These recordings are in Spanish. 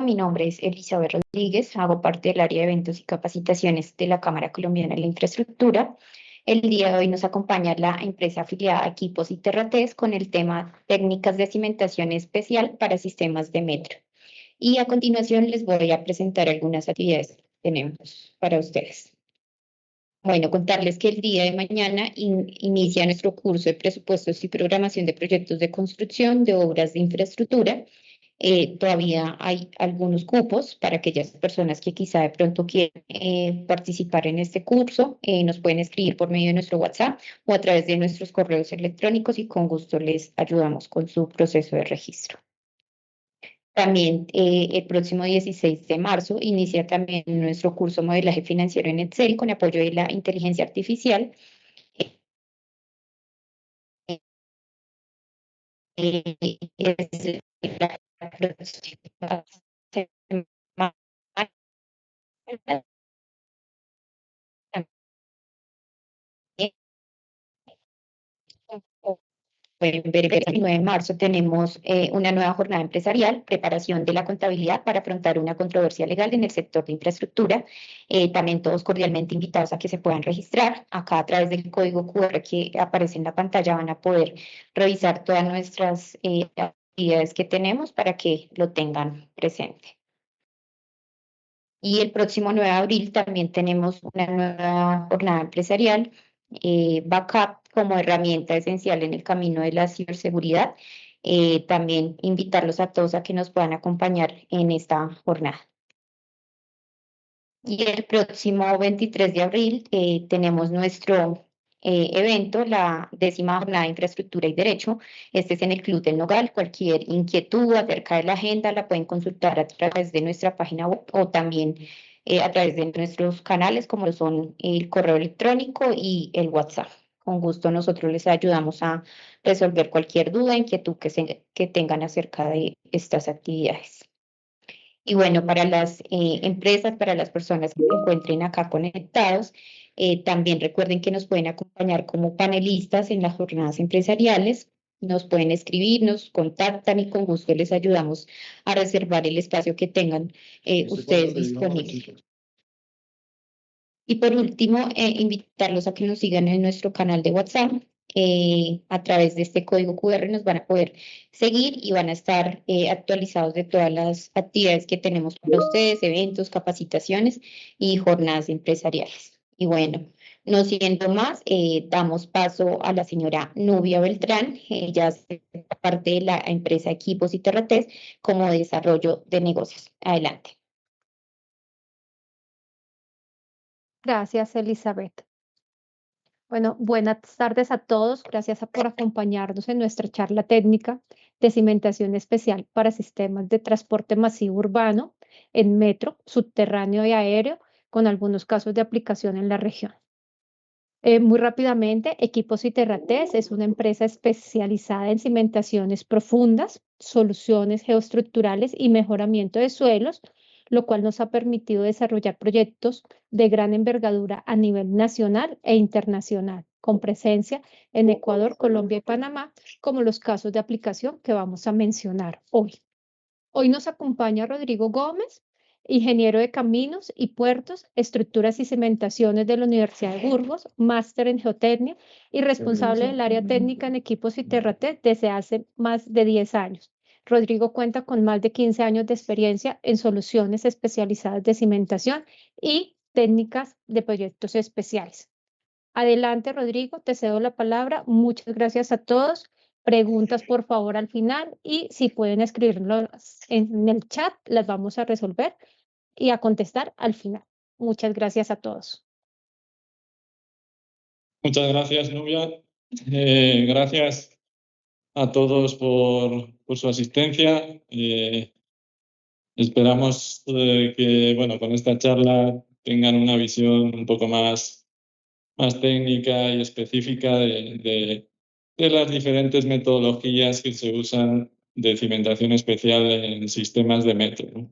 Mi nombre es Elizabeth Rodríguez, hago parte del área de eventos y capacitaciones de la Cámara Colombiana de la Infraestructura. El día de hoy nos acompaña la empresa afiliada a Equipos y Terrates con el tema Técnicas de cimentación especial para sistemas de metro. Y a continuación les voy a presentar algunas actividades que tenemos para ustedes. Bueno, contarles que el día de mañana inicia nuestro curso de presupuestos y programación de proyectos de construcción de obras de infraestructura. Todavía hay algunos cupos para aquellas personas que quizá de pronto quieren participar en este curso. Nos pueden escribir por medio de nuestro WhatsApp o a través de nuestros correos electrónicos y con gusto les ayudamos con su proceso de registro. También el próximo 16 de marzo inicia también nuestro curso Modelaje Financiero en Excel con apoyo de la inteligencia artificial. Es la próxima semana. Pueden ver el 9 de marzo tenemos una nueva jornada empresarial, preparación de la contabilidad para afrontar una controversia legal en el sector de infraestructura. También todos cordialmente invitados a que se puedan registrar. Acá a través del código QR que aparece en la pantalla van a poder revisar todas nuestras actividades que tenemos para que lo tengan presente. Y el próximo 9 de abril también tenemos una nueva jornada empresarial, Backup como herramienta esencial en el camino de la ciberseguridad. También invitarlos a todos a que nos puedan acompañar en esta jornada. Y el próximo 23 de abril tenemos nuestro evento, la 10ª jornada de infraestructura y derecho. Este es en el Club del Nogal. Cualquier inquietud acerca de la agenda la pueden consultar a través de nuestra página web o también a través de nuestros canales como lo son el correo electrónico y el WhatsApp. Con gusto nosotros les ayudamos a resolver cualquier duda, inquietud que tengan acerca de estas actividades. Y bueno, para las empresas, para las personas que se encuentren acá conectados, también recuerden que nos pueden acompañar como panelistas en las jornadas empresariales. Nos pueden escribir, nos contactan y con gusto les ayudamos a reservar el espacio que tengan ustedes disponible. Y por último, invitarlos a que nos sigan en nuestro canal de WhatsApp. A través de este código QR nos van a poder seguir y van a estar actualizados de todas las actividades que tenemos para ustedes, eventos, capacitaciones y jornadas empresariales. Y bueno, no siguiendo más, damos paso a la señora Nubia Beltrán. Ella es parte de la empresa Equipos y Terrates como desarrollo de negocios. Adelante. Gracias, Elizabeth. Bueno, buenas tardes a todos. Gracias por acompañarnos en nuestra charla técnica de cimentación especial para sistemas de transporte masivo urbano en metro, subterráneo y aéreo, con algunos casos de aplicación en la región. Muy rápidamente, Equipos y Terrates es una empresa especializada en cimentaciones profundas, soluciones geoestructurales y mejoramiento de suelos, lo cual nos ha permitido desarrollar proyectos de gran envergadura a nivel nacional e internacional, con presencia en Ecuador, Colombia y Panamá, como los casos de aplicación que vamos a mencionar hoy. Hoy nos acompaña Rodrigo Gómez, ingeniero de caminos y puertos, estructuras y cimentaciones de la Universidad de Burgos, máster en geotecnia y responsable del área técnica en Equipos y Terratet desde hace más de 10 años. Rodrigo cuenta con más de 15 años de experiencia en soluciones especializadas de cimentación y técnicas de proyectos especiales. Adelante, Rodrigo, te cedo la palabra. Muchas gracias a todos. Preguntas, por favor, al final y si pueden escribirlas en el chat, las vamos a resolver y a contestar al final. Muchas gracias a todos. Muchas gracias, Nubia. Gracias a todos por su asistencia. Esperamos que, bueno, con esta charla tengan una visión un poco más técnica y específica de las diferentes metodologías que se usan de cimentación especial en sistemas de metro, ¿no?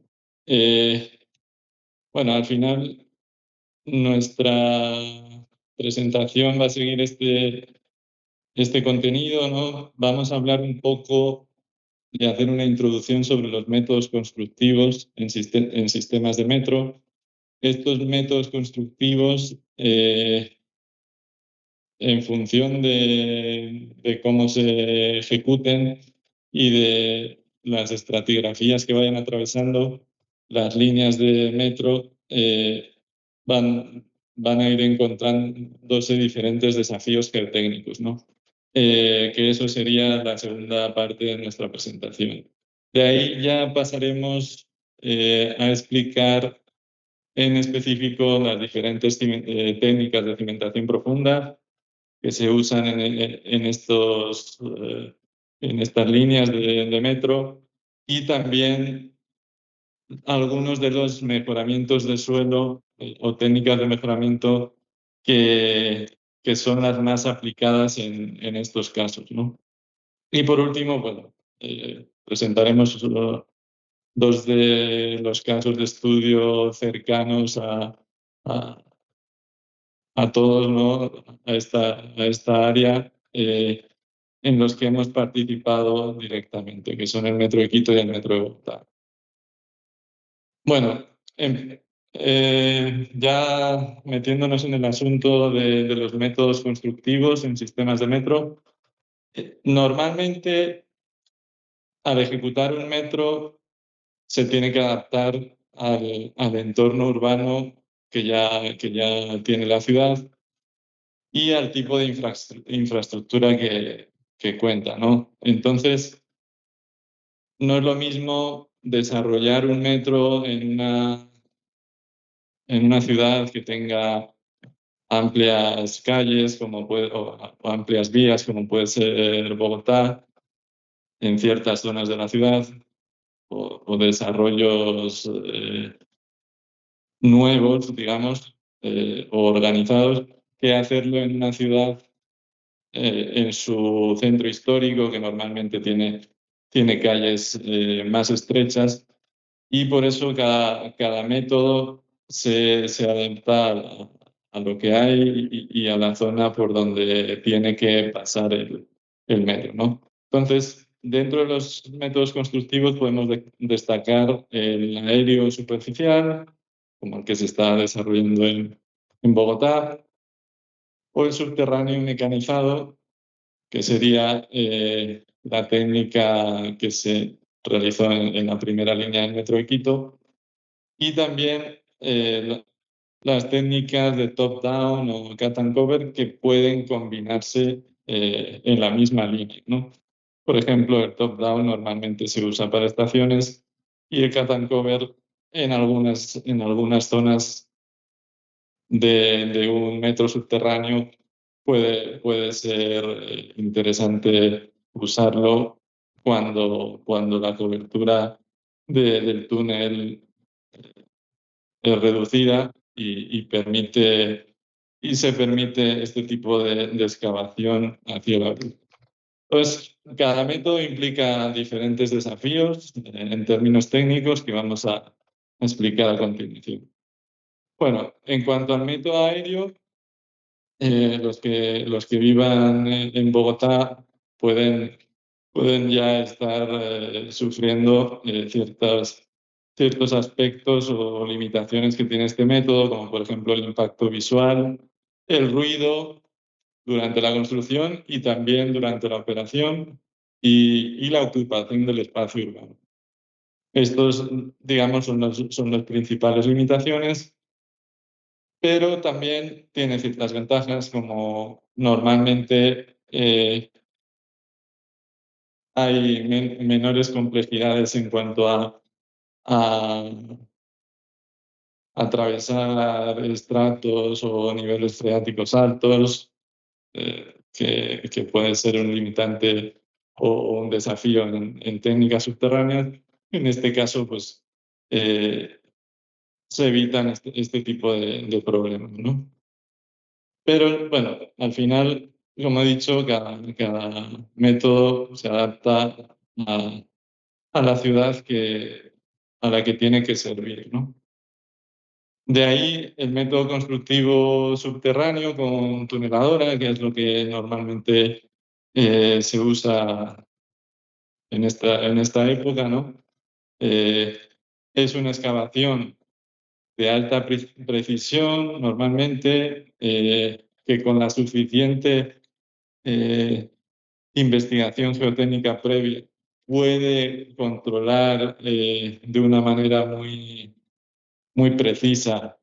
Bueno, al final nuestra presentación va a seguir este contenido, ¿no? Vamos a hablar un poco de hacer una introducción sobre los métodos constructivos en sistemas de metro. Estos métodos constructivos, en función de cómo se ejecuten y de las estratigrafías que vayan atravesando, las líneas de metro van a ir encontrándose diferentes desafíos geotécnicos, ¿no? Que eso sería la segunda parte de nuestra presentación. De ahí ya pasaremos a explicar en específico las diferentes técnicas de cimentación profunda que se usan en estas líneas de metro, y también algunos de los mejoramientos de suelo o técnicas de mejoramiento que son las más aplicadas en estos casos, ¿no? Y por último, bueno, presentaremos dos de los casos de estudio cercanos a todos, ¿no? a esta área, en los que hemos participado directamente, que son el Metro de Quito y el Metro de Bogotá. Bueno, ya metiéndonos en el asunto de los métodos constructivos en sistemas de metro, normalmente al ejecutar un metro se tiene que adaptar al entorno urbano que ya tiene la ciudad y al tipo de infraestructura que cuenta, ¿no? Entonces, no es lo mismo desarrollar un metro en una ciudad que tenga amplias calles o amplias vías, como puede ser Bogotá, en ciertas zonas de la ciudad, o desarrollos nuevos, digamos, o organizados, que hacerlo en una ciudad en su centro histórico, que normalmente tiene calles más estrechas, y por eso cada método se adapta a lo que hay y a la zona por donde tiene que pasar el metro, ¿no? Entonces, dentro de los métodos constructivos podemos destacar el aéreo superficial, como el que se está desarrollando en Bogotá, o el subterráneo mecanizado, que sería la técnica que se realizó en la primera línea del Metro de Quito, y también las técnicas de top-down o cut and cover, que pueden combinarse en la misma línea, ¿no? Por ejemplo, el top-down normalmente se usa para estaciones y el cut and cover en algunas zonas de un metro subterráneo puede ser interesante usarlo cuando la cobertura del túnel es reducida y se permite este tipo de excavación a cielo abierto. Pues cada método implica diferentes desafíos en términos técnicos que vamos a explicar a continuación. Bueno, en cuanto al método aéreo, los que vivan en Bogotá pueden ya estar sufriendo ciertos aspectos o limitaciones que tiene este método, como por ejemplo el impacto visual, el ruido durante la construcción y también durante la operación, y la ocupación del espacio urbano. Estos, digamos, son las principales limitaciones, pero también tiene ciertas ventajas, como normalmente hay menores complejidades en cuanto a atravesar estratos o niveles freáticos altos, que puede ser un limitante o un desafío en técnicas subterráneas. En este caso, pues, se evitan este tipo de problemas, ¿no? Pero bueno, al final, como he dicho, cada método se adapta a la ciudad a la que tiene que servir, ¿no? De ahí el método constructivo subterráneo con tuneladora, que es lo que normalmente se usa en esta época, ¿no? Es una excavación de alta precisión, normalmente, que con la suficiente investigación geotécnica previa puede controlar de una manera muy, muy precisa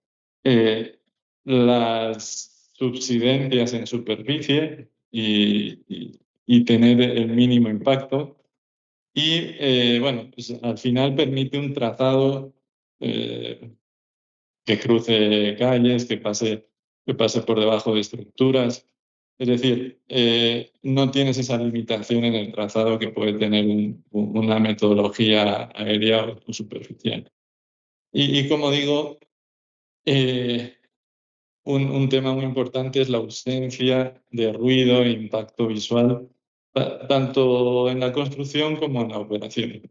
las subsidencias en superficie y tener el mínimo impacto. Y bueno, pues al final permite un trazado que cruce calles, que pase por debajo de estructuras. Es decir, no tienes esa limitación en el trazado que puede tener una metodología aérea o superficial. Y como digo, un tema muy importante es la ausencia de ruido e impacto visual, tanto en la construcción como en la operación.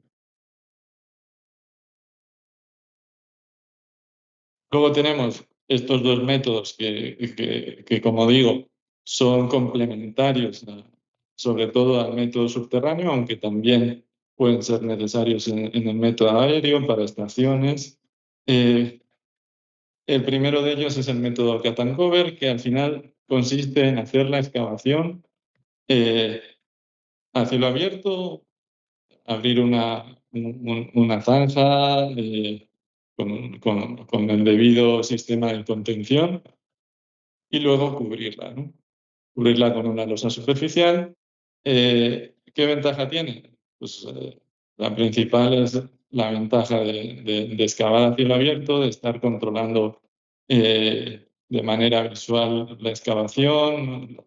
Luego tenemos estos dos métodos que, como digo, son complementarios, sobre todo al método subterráneo, aunque también pueden ser necesarios en el método aéreo para estaciones. El primero de ellos es el método cut and cover, que al final consiste en hacer la excavación a cielo abierto, abrir una zanja con el debido sistema de contención y luego cubrirla, ¿no? Cubrirla con una losa superficial. ¿Qué ventaja tiene? Pues la principal es la ventaja de excavar a cielo abierto, de estar controlando de manera visual la excavación,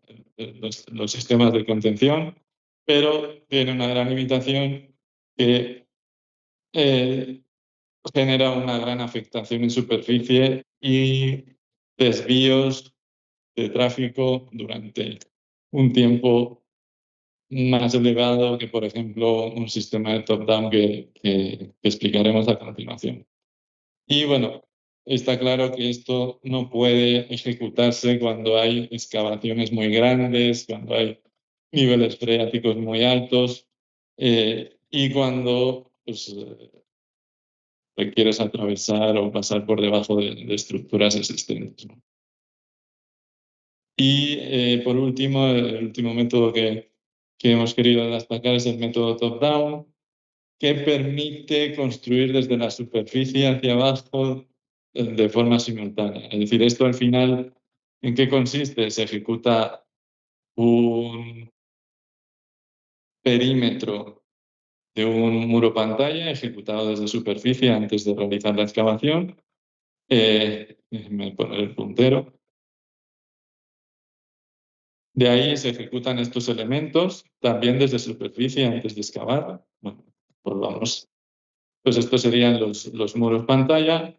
los sistemas de contención, pero tiene una gran limitación que genera una gran afectación en superficie y desvíos de tráfico durante un tiempo más elevado que, por ejemplo, un sistema de top-down que explicaremos a continuación. Y bueno, está claro que esto no puede ejecutarse cuando hay excavaciones muy grandes, cuando hay niveles freáticos muy altos y cuando pues, requieres atravesar o pasar por debajo de estructuras existentes, ¿no? Y por último, el último método que hemos querido destacar es el método top-down, que permite construir desde la superficie hacia abajo de forma simultánea. Es decir, esto al final, ¿en qué consiste? Se ejecuta un perímetro de un muro pantalla ejecutado desde superficie antes de realizar la excavación. Déjenme poner el puntero. De ahí se ejecutan estos elementos también desde superficie antes de excavar. Bueno, pues vamos. Pues estos serían los muros pantalla.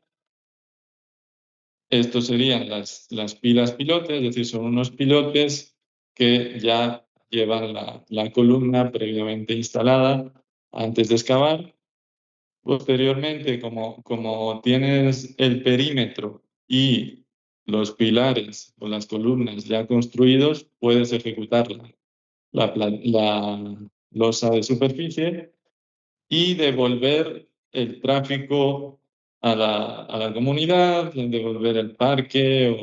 Estos serían las pilas pilotes, es decir, son unos pilotes que ya llevan la columna previamente instalada antes de excavar. Posteriormente, como tienes el perímetro y los pilares o las columnas ya construidos, puedes ejecutar la losa de superficie y devolver el tráfico a la comunidad, devolver el parque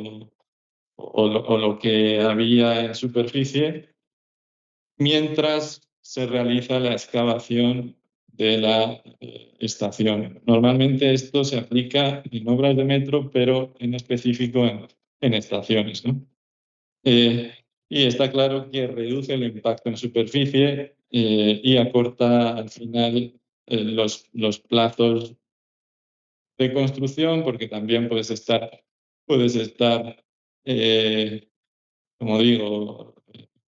o lo que había en superficie, mientras se realiza la excavación de la estación. Normalmente esto se aplica en obras de metro, pero en específico en estaciones, ¿no? Y está claro que reduce el impacto en superficie y acorta al final los plazos de construcción, porque también puedes estar como digo,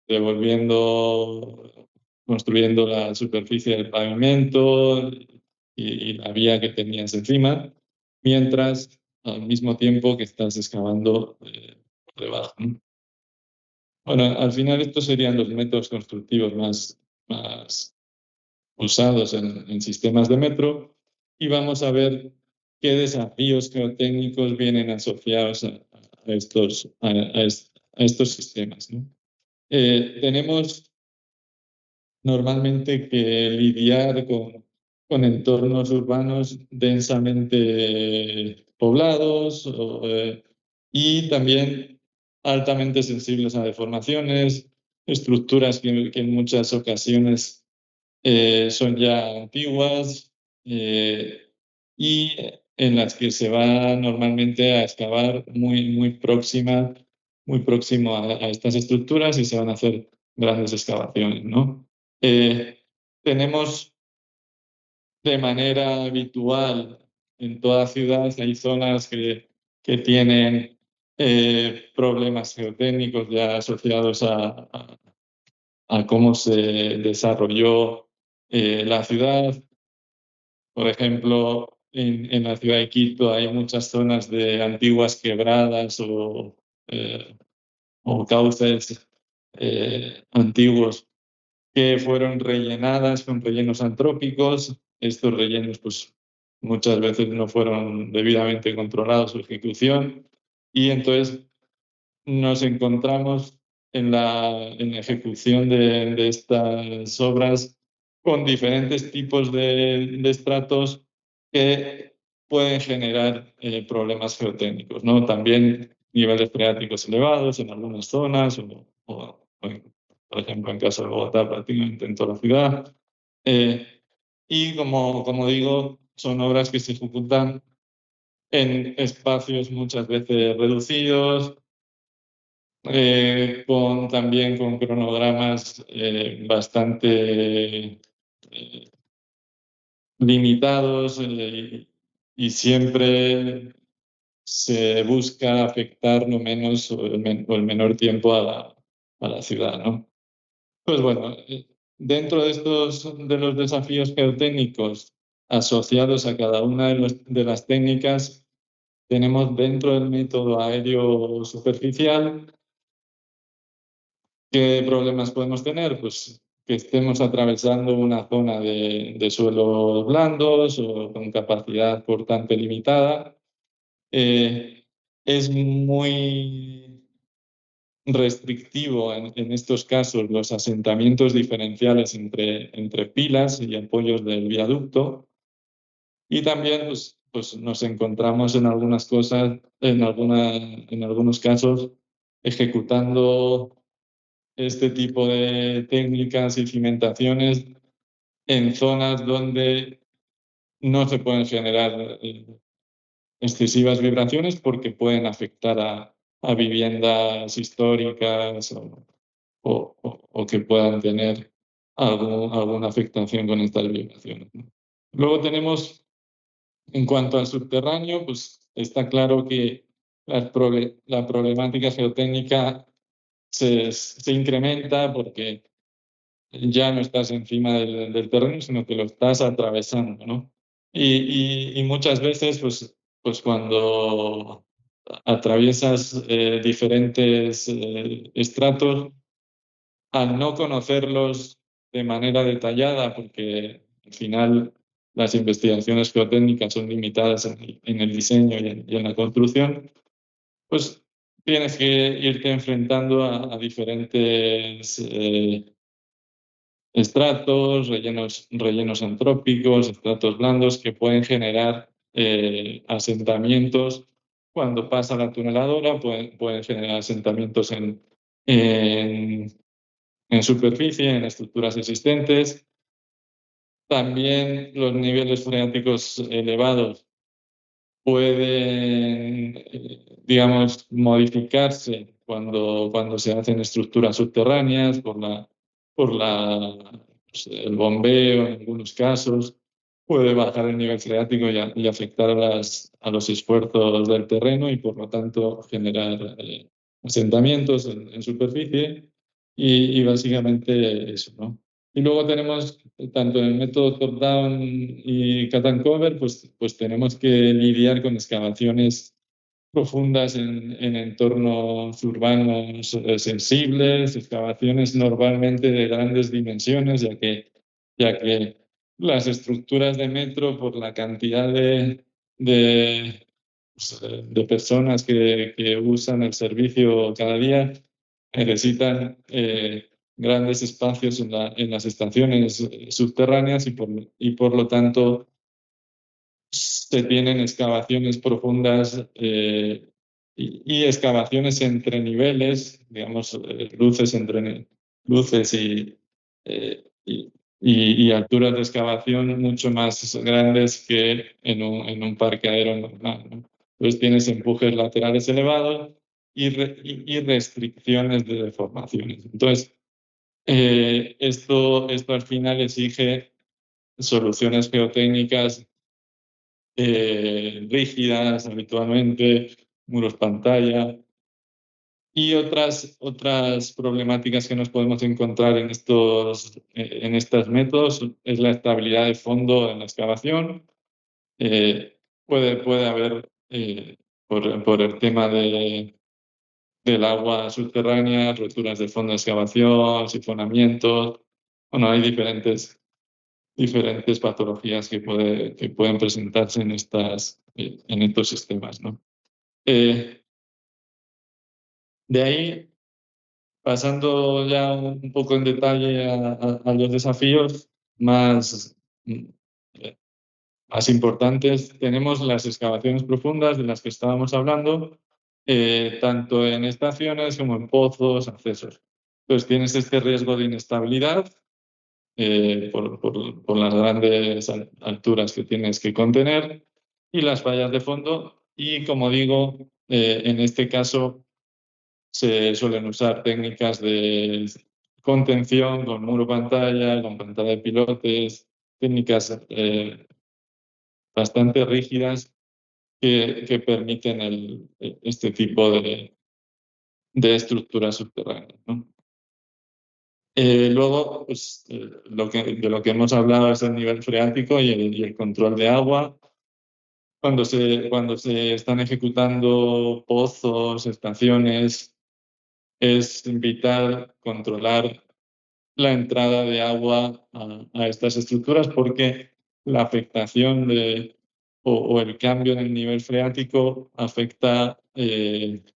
devolviendo, construyendo la superficie del pavimento y la vía que tenías encima, mientras al mismo tiempo que estás excavando por debajo, ¿no? Bueno, al final estos serían los métodos constructivos más usados en sistemas de metro y vamos a ver qué desafíos geotécnicos vienen asociados a estos sistemas, ¿no? Tenemos normalmente que lidiar con entornos urbanos densamente poblados y también altamente sensibles a deformaciones, estructuras que en muchas ocasiones son ya antiguas y en las que se va normalmente a excavar muy próximo a estas estructuras y se van a hacer grandes excavaciones, ¿no? Tenemos de manera habitual en toda ciudad, hay zonas que tienen problemas geotécnicos ya asociados a cómo se desarrolló la ciudad. Por ejemplo, en la ciudad de Quito hay muchas zonas de antiguas quebradas o cauces antiguos que fueron rellenadas con rellenos antrópicos. Estos rellenos, pues, muchas veces no fueron debidamente controlados su ejecución y entonces nos encontramos en la ejecución de estas obras con diferentes tipos de estratos que pueden generar problemas geotécnicos, ¿no? También niveles freáticos elevados en algunas zonas, por ejemplo, en caso de Bogotá, prácticamente en toda la ciudad. Y como digo, son obras que se ejecutan en espacios muchas veces reducidos, también con cronogramas bastante limitados y siempre se busca afectar lo menos o el menor tiempo a la ciudad, ¿no? Pues bueno, dentro de los desafíos geotécnicos asociados a cada una de las técnicas, tenemos dentro del método aéreo superficial. ¿Qué problemas podemos tener? Pues que estemos atravesando una zona de suelos blandos o con capacidad cortante limitada. Es muy restrictivo en estos casos los asentamientos diferenciales entre pilas y apoyos del viaducto. Y también pues nos encontramos en algunas cosas, en algunos casos, ejecutando este tipo de técnicas y cimentaciones en zonas donde no se pueden generar excesivas vibraciones porque pueden afectar a viviendas históricas o que puedan tener alguna afectación con estas vibraciones, ¿no? Luego tenemos, en cuanto al subterráneo, pues está claro que la problemática geotécnica se incrementa porque ya no estás encima del terreno, sino que lo estás atravesando, ¿no? Y muchas veces, pues cuando atraviesas diferentes estratos, al no conocerlos de manera detallada, porque al final las investigaciones geotécnicas son limitadas en el diseño y en la construcción, pues tienes que irte enfrentando a diferentes estratos, rellenos antrópicos, estratos blandos que pueden generar asentamientos. Cuando pasa la tuneladora, pueden generar asentamientos en superficie, en estructuras existentes. También los niveles freáticos elevados pueden, digamos, modificarse cuando se hacen estructuras subterráneas pues, el bombeo en algunos casos, puede bajar el nivel freático y afectar a los esfuerzos del terreno y por lo tanto generar asentamientos en superficie y básicamente eso, ¿no? Y luego tenemos, tanto en el método top-down y cut and cover, pues tenemos que lidiar con excavaciones profundas en entornos urbanos sensibles, excavaciones normalmente de grandes dimensiones, ya que las estructuras de metro, por la cantidad de personas que usan el servicio cada día, necesitan grandes espacios en las estaciones subterráneas y por lo tanto se tienen excavaciones profundas y excavaciones entre niveles, digamos, luces entre luces y alturas de excavación mucho más grandes que en un parqueadero normal, ¿no? Entonces tienes empujes laterales elevados y restricciones de deformaciones. Entonces, esto al final exige soluciones geotécnicas rígidas, habitualmente, muros pantalla y otras problemáticas que nos podemos encontrar en estos métodos es la estabilidad de fondo en la excavación. Puede haber, por el tema del agua subterránea, roturas de fondo de excavación, sifonamientos. Bueno, hay diferentes patologías que pueden presentarse en estos sistemas, ¿no? De ahí, pasando ya un poco en detalle a los desafíos más importantes, tenemos las excavaciones profundas de las que estábamos hablando, tanto en estaciones como en pozos, accesos. Entonces tienes este riesgo de inestabilidad por las grandes alturas que tienes que contener y las fallas de fondo. Y como digo, en este caso se suelen usar técnicas de contención con muro pantalla, con pantalla de pilotes, técnicas bastante rígidas que permiten este tipo de estructuras subterráneas, ¿no? Luego, pues, de lo que hemos hablado es el nivel freático y el control de agua. Cuando se están ejecutando pozos, estaciones, es vital controlar la entrada de agua a estas estructuras porque la afectación o el cambio en el nivel freático afecta,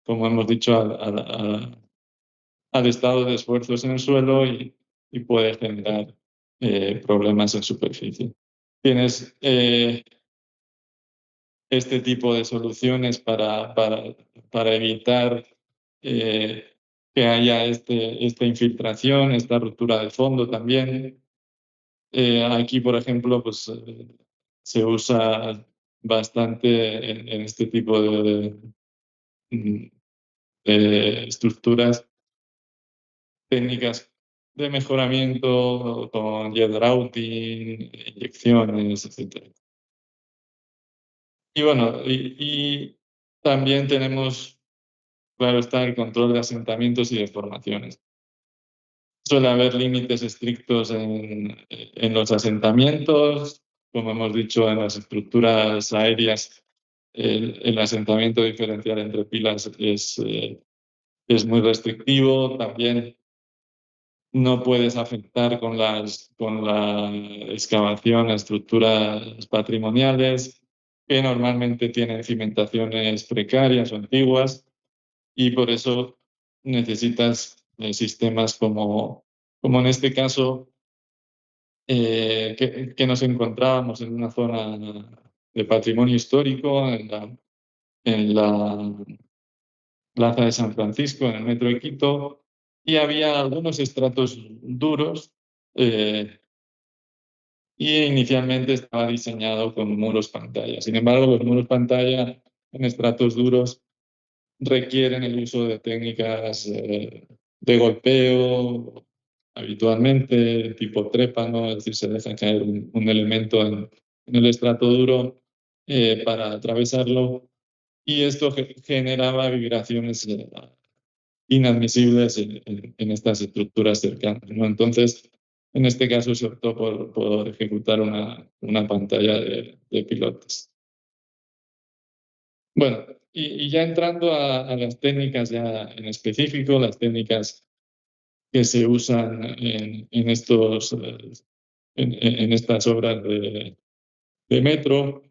como hemos dicho, al estado de esfuerzos en el suelo y puede generar problemas en superficie. Tienes este tipo de soluciones para evitar que haya esta infiltración, esta ruptura de fondo también. Aquí, por ejemplo, pues, se usa bastante en este tipo de estructuras técnicas de mejoramiento con jet routing, inyecciones, etc. Y bueno, y también tenemos, claro está, el control de asentamientos y deformaciones. Suele haber límites estrictos en los asentamientos, como hemos dicho, en las estructuras aéreas, el asentamiento diferencial entre pilas es muy restrictivo. También no puedes afectar con la excavación a estructuras patrimoniales que normalmente tienen cimentaciones precarias o antiguas y por eso necesitas sistemas como en este caso que nos encontrábamos en una zona de patrimonio histórico en la Plaza de San Francisco, en el metro de Quito, y había algunos estratos duros y inicialmente estaba diseñado con muros pantalla. Sin embargo, los muros pantalla en estratos duros requieren el uso de técnicas de golpeo habitualmente, tipo trépano, es decir, se deja caer un elemento en el estrato duro para atravesarlo y esto generaba vibraciones inadmisibles en estas estructuras cercanas, ¿no? Entonces, en este caso se optó por ejecutar una pantalla de pilotes. Bueno, y ya entrando a las técnicas ya en específico, las técnicas que se usan en estas obras de metro,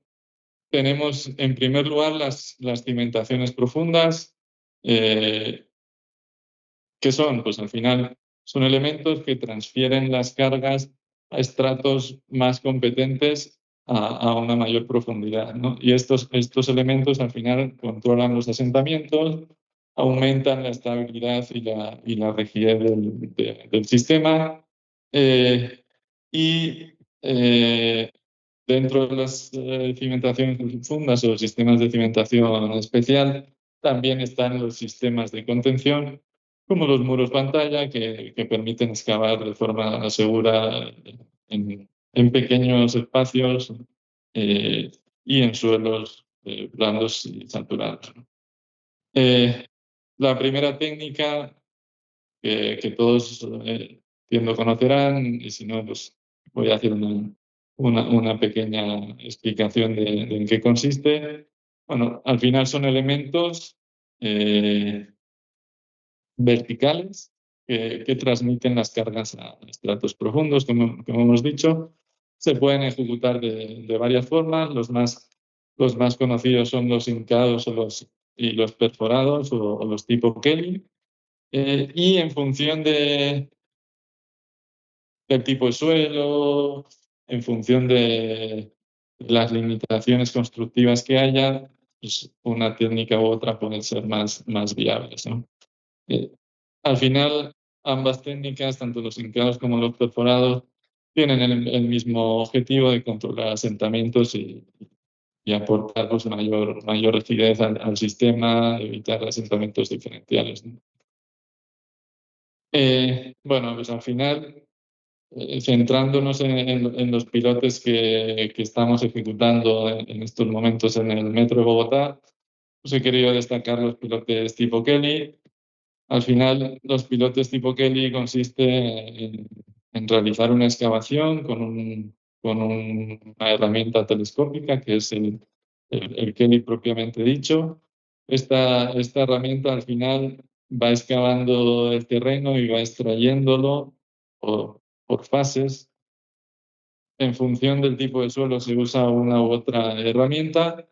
tenemos en primer lugar las cimentaciones profundas, que son, pues al final, Son elementos que transfieren las cargas a estratos más competentes a una mayor profundidad, ¿no? Y estos elementos al final controlan los asentamientos, aumentan la estabilidad y la rigidez del sistema. Y dentro de las cimentaciones profundas o sistemas de cimentación especial, también están los sistemas de contención, como los muros pantalla, que permiten excavar de forma segura en pequeños espacios y en suelos blandos y saturados. La primera técnica que todos entiendo conocerán, y si no, pues voy a hacer una pequeña explicación de en qué consiste. Bueno, al final son elementos verticales que transmiten las cargas a estratos profundos, como hemos dicho. Se pueden ejecutar de varias formas. Los más conocidos son los hincados y los perforados o los tipo Kelly. Y en función del tipo de suelo, en función de las limitaciones constructivas que haya, pues una técnica u otra pueden ser más viables, ¿no? Al final, ambas técnicas, tanto los hincados como los perforados, tienen el mismo objetivo de controlar asentamientos y aportar pues, mayor rigidez al sistema, evitar asentamientos diferenciales, ¿no? Bueno, pues al final, centrándonos en los pilotes que estamos ejecutando en estos momentos en el Metro de Bogotá, pues he querido destacar los pilotes tipo Kelly. Al final, los pilotes tipo Kelly consiste en realizar una excavación con una herramienta telescópica, que es el Kelly propiamente dicho. Esta herramienta al final va excavando el terreno y va extrayéndolo por fases. En función del tipo de suelo se usa una u otra herramienta.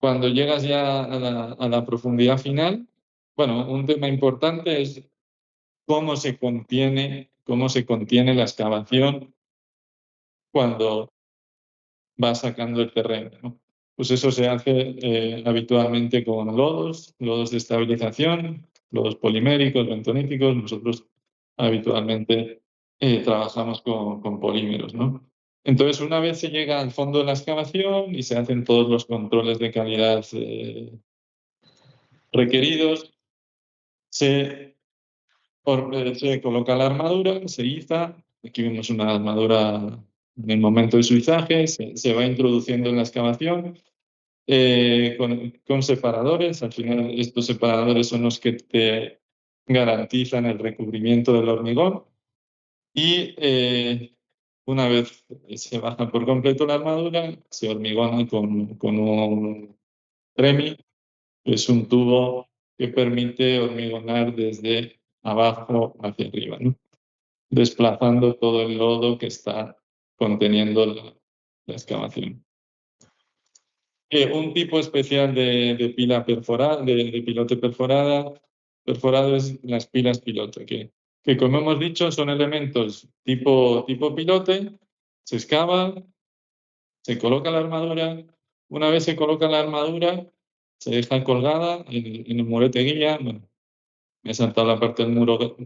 Cuando llegas ya a la profundidad final, bueno, un tema importante es cómo se contiene la excavación cuando va sacando el terreno, ¿no? Pues eso se hace habitualmente con lodos de estabilización, lodos poliméricos, bentoníticos. Nosotros habitualmente trabajamos con polímeros, ¿no? Entonces, una vez se llega al fondo de la excavación y se hacen todos los controles de calidad requeridos, se coloca la armadura, se iza. Aquí vemos una armadura en el momento de su izaje, se va introduciendo en la excavación con separadores. Al final, estos separadores son los que te garantizan el recubrimiento del hormigón. Y una vez se baja por completo la armadura, se hormigona con un tremi, que es un tubo que permite hormigonar desde abajo hacia arriba, ¿no? Desplazando todo el lodo que está conteniendo la excavación. Un tipo especial de pila perforada, de pilote perforado es las pilas pilote, que como hemos dicho son elementos tipo pilote, se excava, se coloca la armadura. Una vez se coloca la armadura, se deja colgada en el murete guía. Bueno, me he saltado la parte del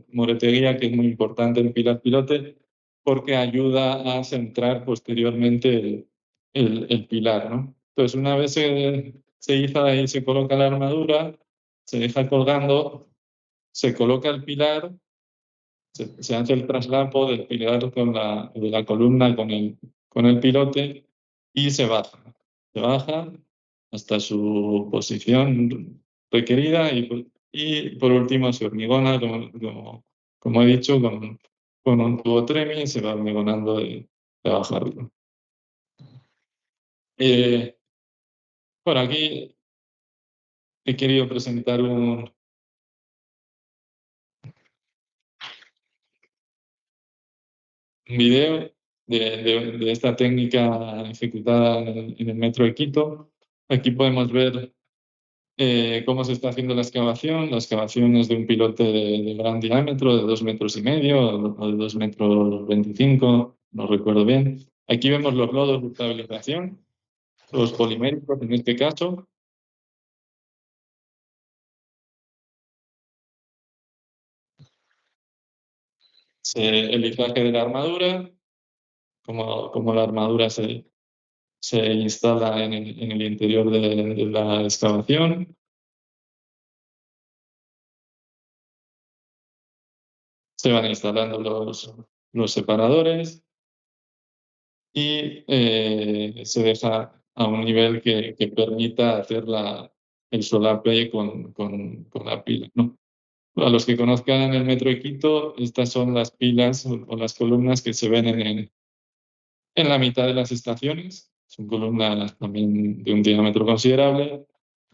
murete guía, que es muy importante en pilas pilote, porque ayuda a centrar posteriormente el pilar, ¿no? Entonces, una vez se iza y se coloca la armadura, se deja colgando, se coloca el pilar, se hace el traslapo del pilar de la columna con el pilote y se baja. Se baja hasta su posición requerida y por último se hormigona, como he dicho, con un tubo tremi se va hormigonando de abajo arriba. Bueno, aquí he querido presentar un video de esta técnica ejecutada en el Metro de Quito. Aquí podemos ver ¿Cómo se está haciendo la excavación? La excavación es de un pilote de gran diámetro, de 2,5 metros o de 2,25 metros, no recuerdo bien. Aquí vemos los nodos de estabilización, los poliméricos en este caso. El lizaje de la armadura, como la armadura se instala en el interior de la excavación. Se van instalando los separadores y se deja a un nivel que permita hacer el solape con la pila, ¿no? A los que conozcan el Metro de Quito, estas son las pilas o las columnas que se ven en la mitad de las estaciones. Son columnas también de un diámetro considerable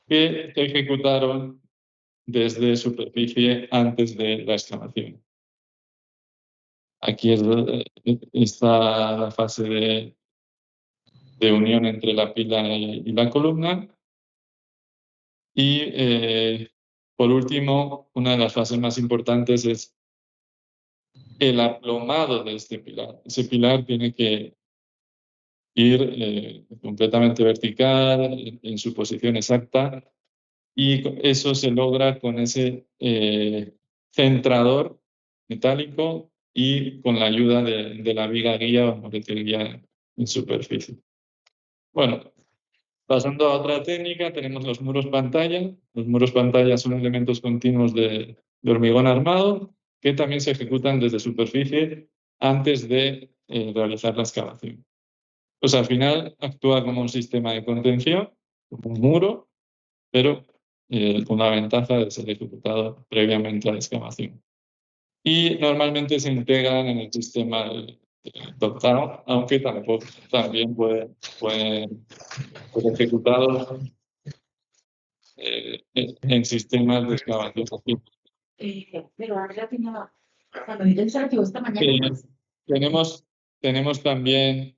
que se ejecutaron desde superficie antes de la excavación. Aquí está la fase de unión entre la pila y la columna. Y por último, una de las fases más importantes es el aplomado de este pilar. Ese pilar tiene que ir completamente vertical, en su posición exacta, y eso se logra con ese centrador metálico y con la ayuda de la viga guía o mortero guía en superficie. Bueno, pasando a otra técnica, tenemos los muros pantalla. Los muros pantalla son elementos continuos de hormigón armado que también se ejecutan desde superficie antes de realizar la excavación. Pues al final actúa como un sistema de contención, como un muro, pero con la ventaja de ser ejecutado previamente a la excavación. Y normalmente se integran en el sistema top-down, aunque también pueden ser ejecutados en sistemas de excavación. Pero ahora cuando vi el archivo esta mañana. Tenemos también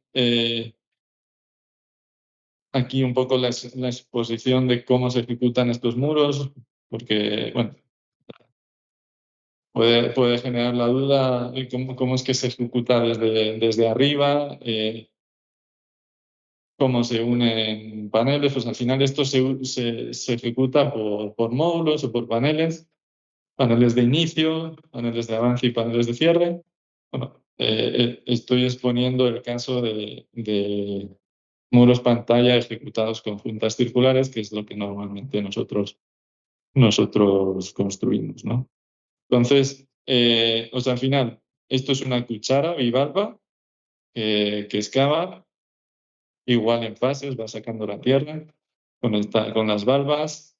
aquí un poco la exposición de cómo se ejecutan estos muros, porque, bueno, puede generar la duda de cómo es que se ejecuta desde arriba, cómo se unen paneles. Pues al final esto se ejecuta por módulos o por paneles de inicio, paneles de avance y paneles de cierre. Bueno, estoy exponiendo el caso de muros pantalla ejecutados con juntas circulares, que es lo que normalmente nosotros construimos, ¿no? Entonces, al final, esto es una cuchara bivalva que excava igual en fases, va sacando la tierra con las valvas.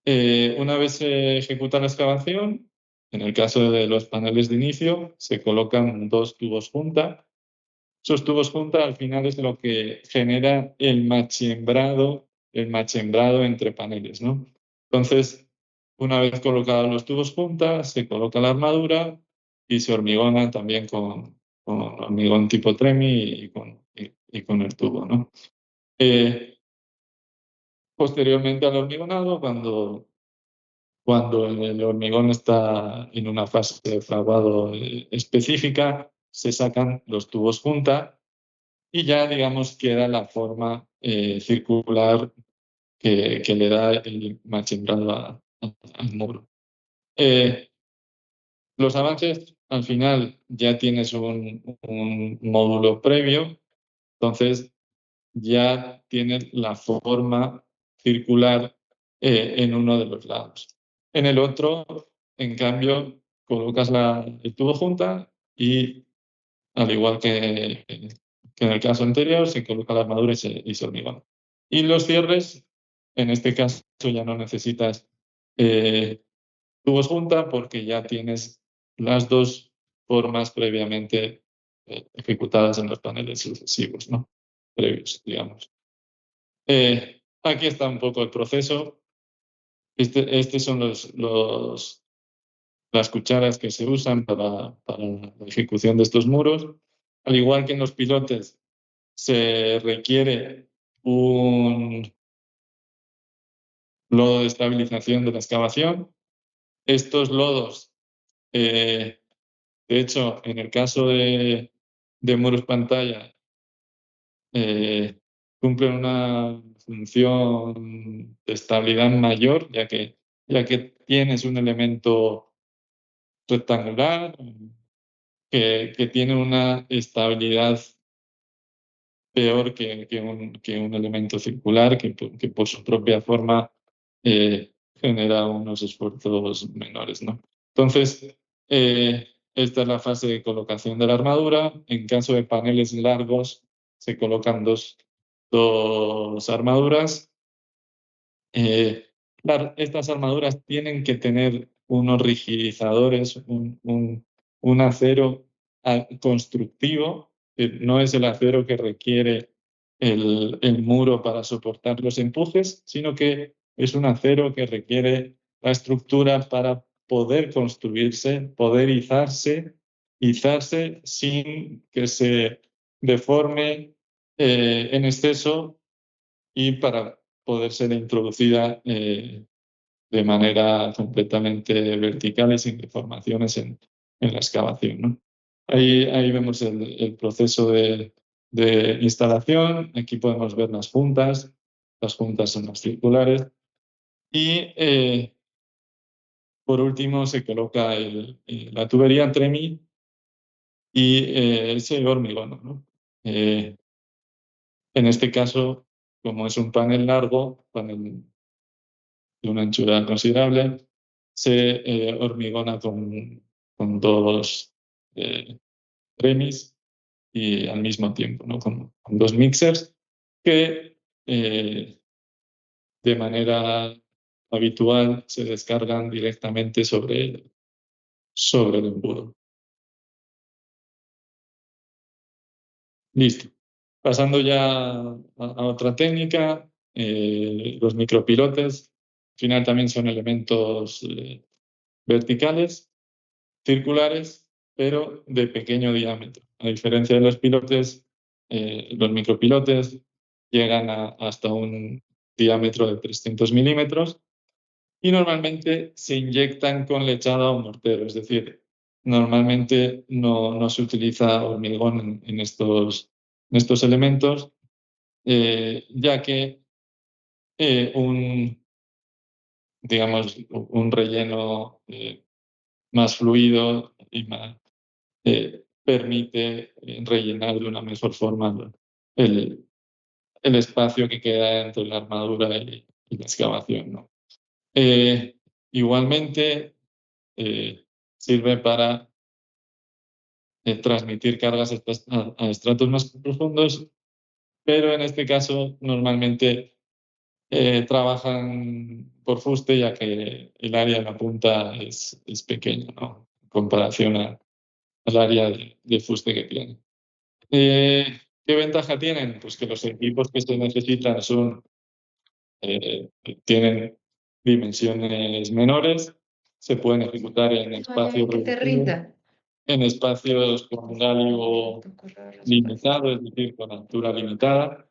Una vez se ejecuta la excavación, en el caso de los paneles de inicio, se colocan dos tubos junta. Esos tubos junta al final es lo que genera el machembrado entre paneles, ¿no? Entonces, una vez colocados los tubos junta, se coloca la armadura y se hormigona también con hormigón tipo Tremi y con el tubo, ¿no? Posteriormente al hormigonado, cuando el hormigón está en una fase de fraguado específica, se sacan los tubos junta y ya, digamos, queda la forma circular que le da el machembrado al muro. Los avances, al final, ya tienes un módulo previo, entonces ya tienes la forma circular en uno de los lados. En el otro, en cambio, colocas el tubo junta y, al igual que en el caso anterior, se coloca la armadura y se hormigona. Y los cierres, en este caso ya no necesitas tubos junta porque ya tienes las dos formas previamente ejecutadas en los paneles sucesivos, ¿no? Previos, digamos. Aquí está un poco el proceso. Estos son las cucharas que se usan para la ejecución de estos muros. Al igual que en los pilotes, se requiere un lodo de estabilización de la excavación. Estos lodos, de hecho, en el caso de muros pantalla, cumplen una función de estabilidad mayor, ya que tienes un elemento rectangular que tiene una estabilidad peor que un elemento circular que por su propia forma genera unos esfuerzos menores, ¿no? Entonces, esta es la fase de colocación de la armadura. En caso de paneles largos, se colocan dos armaduras. Estas armaduras tienen que tener unos rigidizadores, un acero constructivo, que no es el acero que requiere el muro para soportar los empujes, sino que es un acero que requiere la estructura para poder construirse, poder izarse sin que se deforme en exceso y para poder ser introducida de manera completamente vertical y sin deformaciones en la excavación, ¿no? Ahí vemos el proceso de instalación. Aquí podemos ver las juntas. Las juntas son las circulares. Y por último se coloca la tubería TREMI y ese hormigón, ¿no? En este caso, como es un panel largo, panel de una anchura considerable, se hormigona con dos premis y al mismo tiempo, ¿no? Con dos mixers que de manera habitual se descargan directamente sobre el embudo. Listo. Pasando ya a otra técnica, los micropilotes. Al final también son elementos verticales, circulares, pero de pequeño diámetro. A diferencia de los pilotes, los micropilotes llegan hasta un diámetro de 300 milímetros y normalmente se inyectan con lechada o mortero, es decir, normalmente no se utiliza hormigón en estos elementos, ya que digamos, un relleno más fluido y más permite rellenar de una mejor forma el espacio que queda entre la armadura y la excavación, ¿no? Igualmente sirve para transmitir cargas a estratos más profundos, pero en este caso normalmente trabajan por fuste, ya que el área de la punta es pequeña, ¿no? En comparación al área de fuste que tienen. ¿Qué ventaja tienen? Pues que los equipos que se necesitan tienen dimensiones menores, se pueden ejecutar en espacios reducidos, en espacios con un galio limitado, es decir, con altura limitada,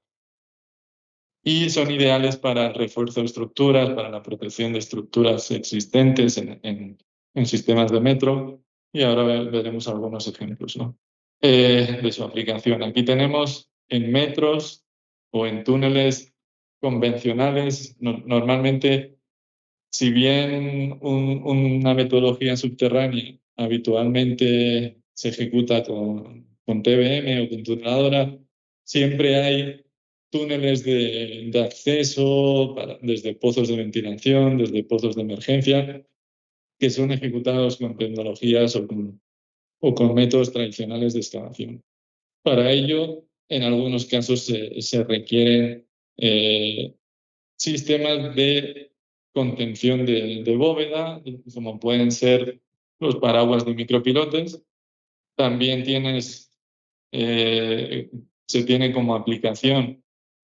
y son ideales para el refuerzo de estructuras, para la protección de estructuras existentes en sistemas de metro, y ahora veremos algunos ejemplos, ¿no? De su aplicación. Aquí tenemos en metros o en túneles convencionales, normalmente, si bien una metodología subterránea habitualmente se ejecuta con TBM o con tuneladora, siempre hay túneles de acceso desde pozos de ventilación, desde pozos de emergencia, que son ejecutados con tecnologías o con métodos tradicionales de excavación. Para ello, en algunos casos se requieren sistemas de contención de bóveda, como pueden ser los paraguas de micropilotes. También se tiene como aplicación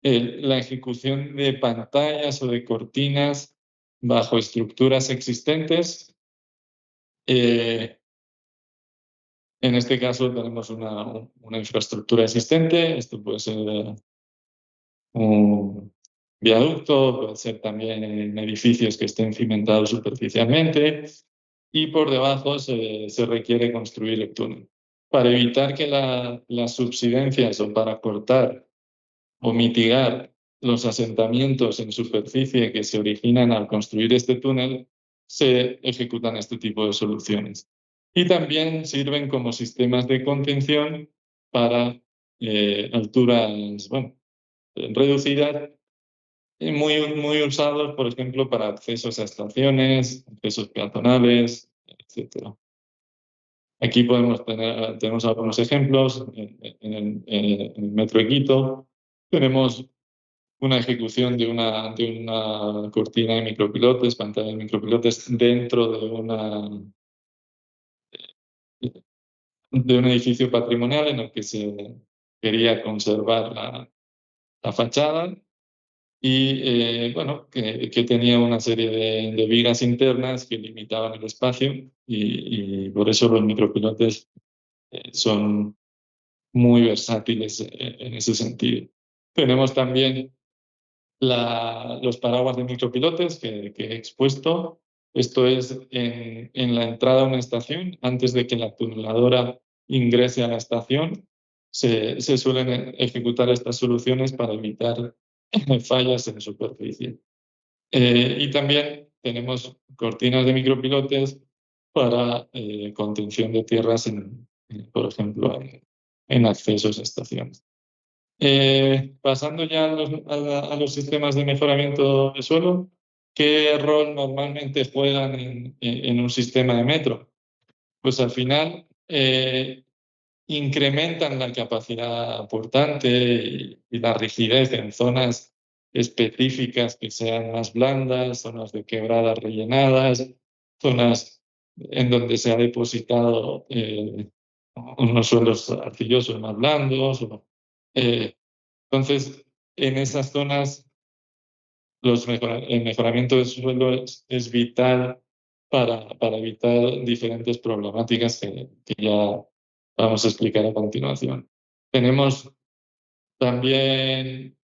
la ejecución de pantallas o de cortinas bajo estructuras existentes. En este caso tenemos una infraestructura existente. Esto puede ser viaducto, puede ser también en edificios que estén cimentados superficialmente, y por debajo se requiere construir el túnel. Para evitar que las subsidencias o para cortar o mitigar los asentamientos en superficie que se originan al construir este túnel, se ejecutan este tipo de soluciones. Y también sirven como sistemas de contención para alturas reducidas, y muy usados, por ejemplo, para accesos a estaciones, accesos peatonales, etc. Aquí tenemos algunos ejemplos en el Metro de Quito. Tenemos una ejecución de una cortina de micropilotes, pantalla de micropilotes dentro de un edificio patrimonial en el que se quería conservar la fachada y que tenía una serie de vigas internas que limitaban el espacio y por eso los micropilotes son muy versátiles en ese sentido. Tenemos también los paraguas de micropilotes que he expuesto. Esto es en la entrada a una estación, antes de que la tuneladora ingrese a la estación, se suelen ejecutar estas soluciones para evitar fallas en superficie. Y también tenemos cortinas de micropilotes para contención de tierras, por ejemplo, en accesos a estaciones. Pasando ya a los sistemas de mejoramiento de suelo, ¿qué rol normalmente juegan en un sistema de metro? Pues al final incrementan la capacidad portante y la rigidez en zonas específicas que sean más blandas, zonas de quebradas rellenadas, zonas en donde se ha depositado unos suelos arcillosos más blandos. Entonces, en esas zonas el mejoramiento del suelo es vital para evitar diferentes problemáticas que ya vamos a explicar a continuación. Tenemos también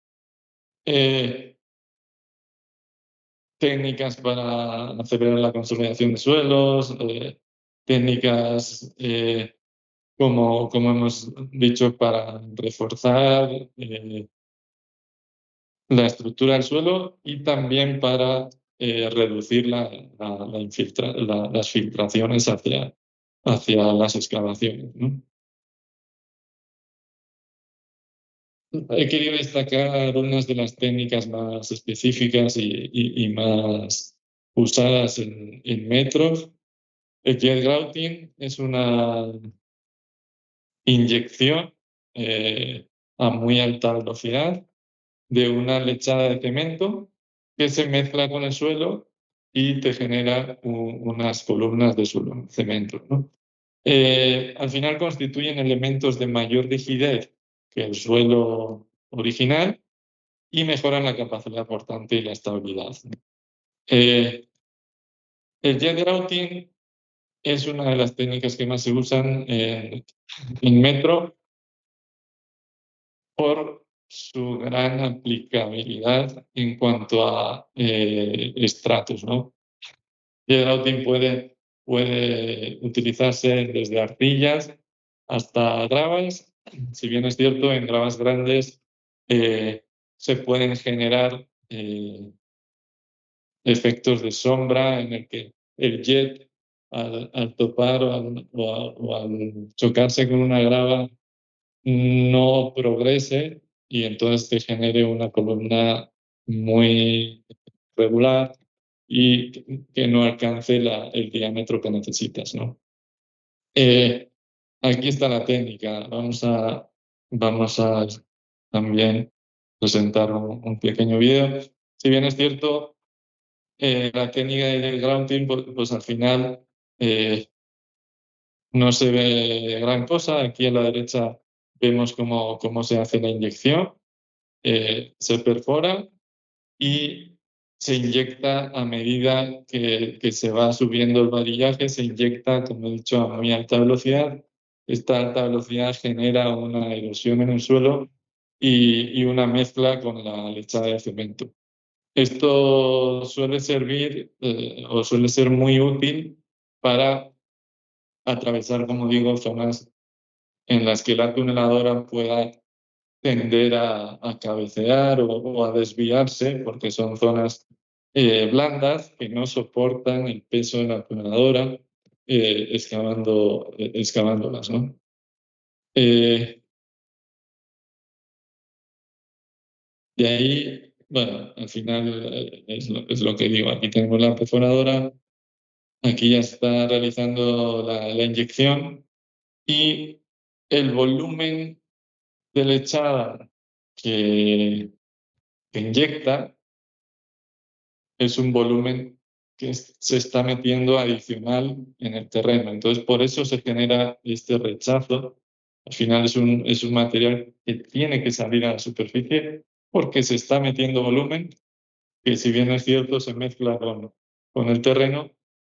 técnicas para acelerar la consolidación de suelos, técnicas, como hemos dicho, para reforzar la estructura del suelo y también para reducir las filtraciones hacia las excavaciones, ¿no? He querido destacar unas de las técnicas más específicas y más usadas en metros. El jet grouting es una inyección a muy alta velocidad de una lechada de cemento que se mezcla con el suelo y te genera unas columnas de suelo, cemento, ¿no? Al final constituyen elementos de mayor rigidez que el suelo original y mejoran la capacidad portante y la estabilidad. El jet grouting es una de las técnicas que más se usan en metro por su gran aplicabilidad en cuanto a estratos, ¿no? El routing puede utilizarse desde arcillas hasta gravas. Si bien es cierto, en gravas grandes se pueden generar efectos de sombra en el que el jet al topar o al chocarse con una grava no progrese y entonces te genere una columna muy regular y que no alcance el diámetro que necesitas, ¿no? Aquí está la técnica. Vamos a también presentar un pequeño video. Si bien es cierto, la técnica del grouting, pues al final no se ve gran cosa. Aquí a la derecha vemos cómo se hace la inyección. Se perfora y se inyecta a medida que se va subiendo el varillaje, se inyecta, como he dicho, a muy alta velocidad. Esta alta velocidad genera una erosión en el suelo y una mezcla con la lechada de cemento. Esto suele servir o suele ser muy útil para atravesar, como digo, zonas en las que la tuneladora pueda tender a cabecear o a desviarse, porque son zonas blandas que no soportan el peso de la tuneladora excavándolas, ¿no? De ahí, bueno, al final es lo que digo. Aquí tenemos la perforadora, aquí ya está realizando la inyección y el volumen de lechada que inyecta es un volumen que se está metiendo adicional en el terreno. Entonces, por eso se genera este rechazo. Al final es un material que tiene que salir a la superficie porque se está metiendo volumen, que si bien es cierto se mezcla con el terreno,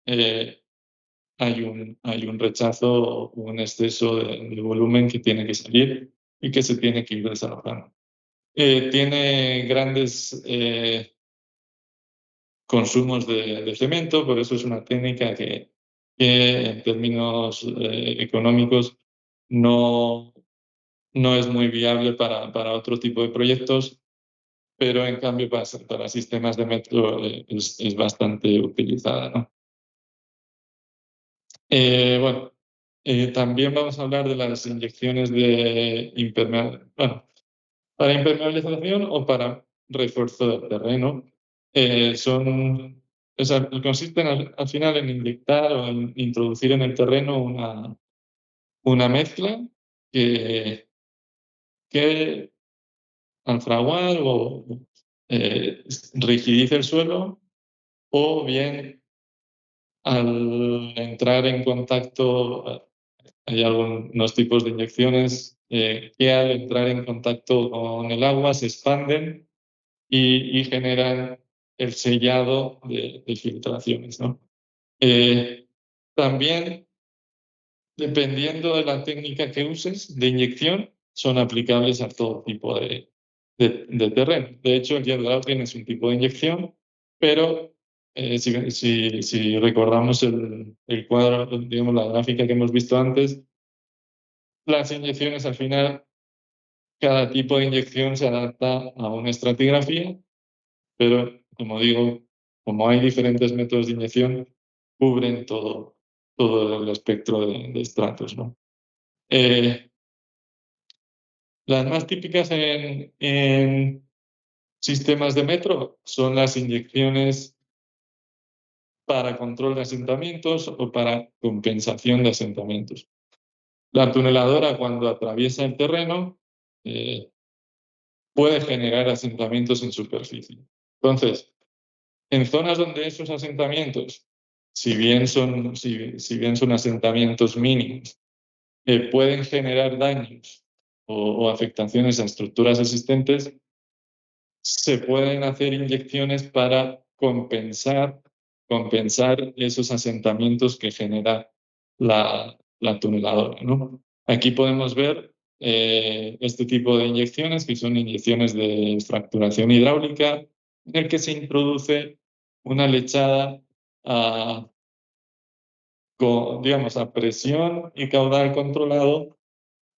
hay un rechazo o un exceso de volumen que tiene que salir y que se tiene que ir desalojando. Tiene grandes consumos de cemento, por eso es una técnica que en términos económicos no es muy viable para otro tipo de proyectos, pero en cambio para sistemas de metro es bastante utilizada, ¿no? Bueno, también vamos a hablar de las inyecciones de para impermeabilización o para refuerzo del terreno. Consisten al final en inyectar o en introducir en el terreno una mezcla que, que al fraguar o rigidice el suelo, o bien al entrar en contacto, hay algunos tipos de inyecciones que al entrar en contacto con el agua se expanden y generan el sellado de filtraciones, ¿no? También, dependiendo de la técnica que uses de inyección, son aplicables a todo tipo de terreno. De hecho, el Hierro es un tipo de inyección, pero si recordamos el cuadro, digamos, la gráfica que hemos visto antes, las inyecciones al final, cada tipo de inyección se adapta a una estratigrafía, pero como digo, como hay diferentes métodos de inyección, cubren todo el espectro de estratos, ¿no? Las más típicas en sistemas de metro son las inyecciones para control de asentamientos o para compensación de asentamientos. La tuneladora, cuando atraviesa el terreno, puede generar asentamientos en superficie. Entonces, en zonas donde esos asentamientos, si bien son asentamientos mínimos, pueden generar daños o afectaciones a estructuras existentes, se pueden hacer inyecciones para compensar esos asentamientos que genera la tuneladora, ¿no? Aquí podemos ver este tipo de inyecciones, que son inyecciones de fracturación hidráulica, en el que se introduce una lechada digamos, a presión y caudal controlado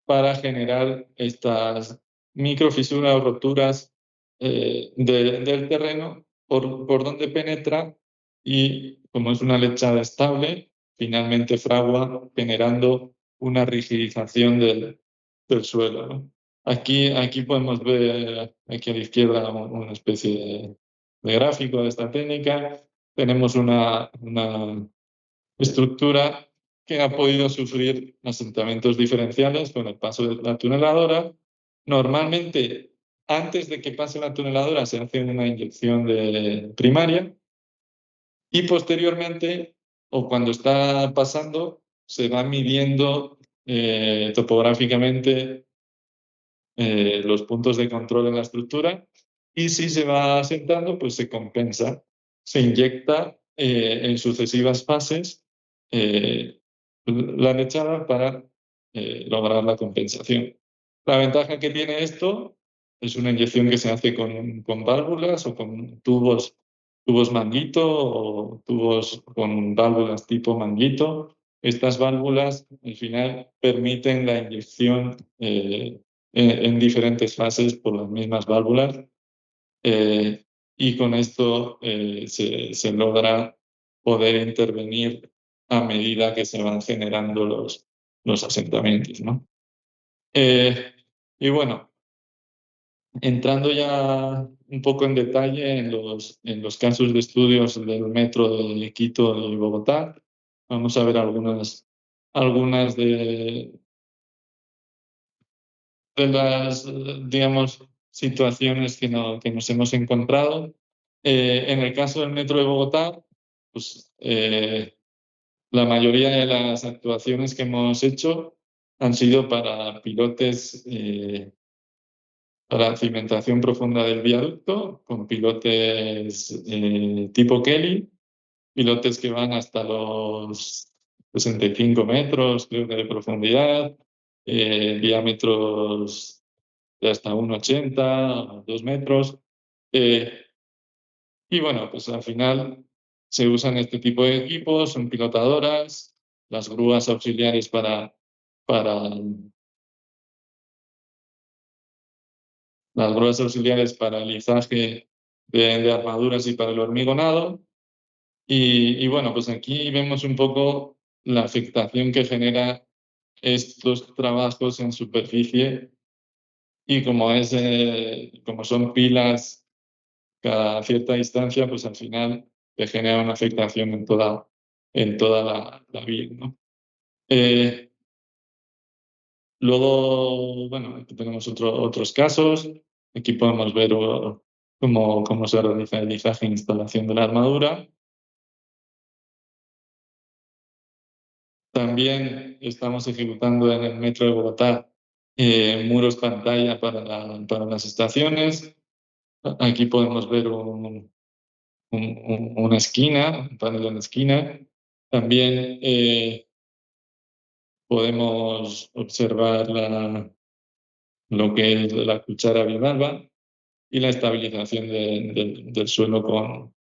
para generar estas microfisuras o roturas del terreno por donde penetra, y como es una lechada estable, finalmente fragua generando una rigidización del suelo, ¿no? Aquí podemos ver, aquí a la izquierda, una especie de gráfico de esta técnica. Tenemos una estructura que ha podido sufrir asentamientos diferenciales con el paso de la tuneladora. Normalmente, antes de que pase la tuneladora, se hace una inyección primaria, y posteriormente, o cuando está pasando, se va midiendo topográficamente los puntos de control en la estructura, y si se va asentando, pues se compensa, se inyecta en sucesivas fases la lechada para lograr la compensación. La ventaja que tiene esto es una inyección que se hace con válvulas o con tubos manguito o tubos con válvulas tipo manguito. Estas válvulas al final permiten la inyección en diferentes fases por las mismas válvulas y con esto se logra poder intervenir a medida que se van generando los asentamientos, ¿no? Y bueno, entrando ya un poco en detalle en los casos de estudios del metro de Quito y Bogotá, vamos a ver algunas de las, digamos, situaciones que nos hemos encontrado. En el caso del metro de Bogotá, pues la mayoría de las actuaciones que hemos hecho han sido para pilotes para cimentación profunda del viaducto, con pilotes tipo Kelly, pilotes que van hasta los 65 metros, creo que de profundidad, diámetros de hasta 1,80, 2 metros. Y bueno, pues al final se usan este tipo de equipos, son pilotadoras, las grúas auxiliares las grúas auxiliares para el izaje de armaduras y para el hormigonado. Y bueno, pues aquí vemos un poco la afectación que genera estos trabajos en superficie y como son pilas cada cierta distancia, pues al final te genera una afectación en toda la vía, ¿no? Luego, bueno, aquí tenemos otros casos. Aquí podemos ver cómo se realiza el izaje e instalación de la armadura. También estamos ejecutando en el metro de Bogotá muros pantalla para las estaciones. Aquí podemos ver una esquina, un panel en la esquina. También podemos observar lo que es la cuchara bivalva y la estabilización del suelo con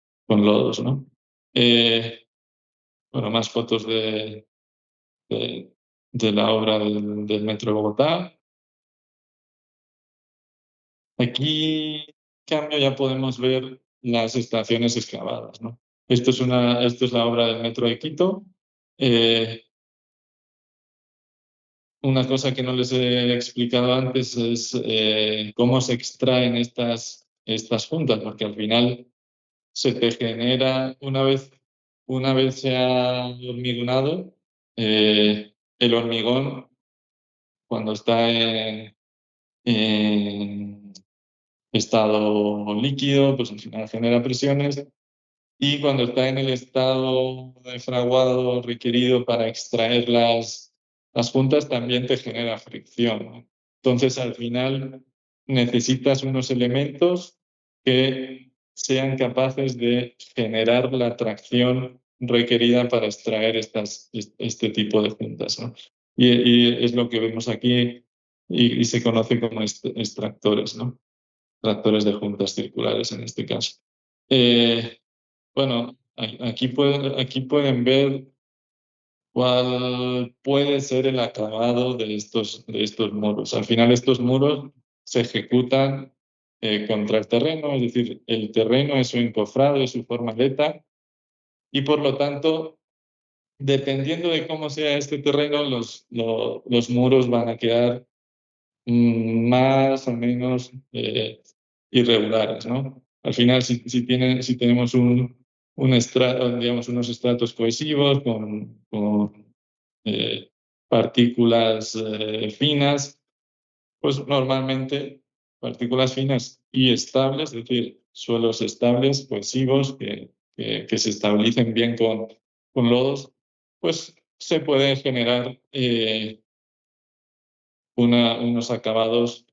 lodos, ¿no? Bueno, más fotos de la obra del Metro de Bogotá. Aquí, en cambio, ya podemos ver las estaciones excavadas, ¿no? Esto es la obra del Metro de Quito. Una cosa que no les he explicado antes es cómo se extraen estas juntas, porque al final se te genera, una vez se ha hormigonado, el hormigón, cuando está en estado líquido, pues al final genera presiones, y cuando está en el estado de fraguado requerido para extraer las juntas, también te genera fricción, ¿no? Entonces, al final, necesitas unos elementos que sean capaces de generar la tracción requerida para extraer este tipo de juntas, ¿no? Y es lo que vemos aquí y se conoce como extractores, ¿no? Tractores de juntas circulares en este caso. Bueno, aquí pueden ver cuál puede ser el acabado de estos muros. Al final, estos muros se ejecutan contra el terreno, es decir, el terreno es su encofrado, es su formaleta, y por lo tanto, dependiendo de cómo sea este terreno, los muros van a quedar más o menos irregulares, ¿no? Al final, si tenemos digamos, unos estratos cohesivos con partículas finas, pues normalmente partículas finas y estables, es decir, suelos estables, cohesivos, que se estabilicen bien con lodos, pues se puede generar unos acabados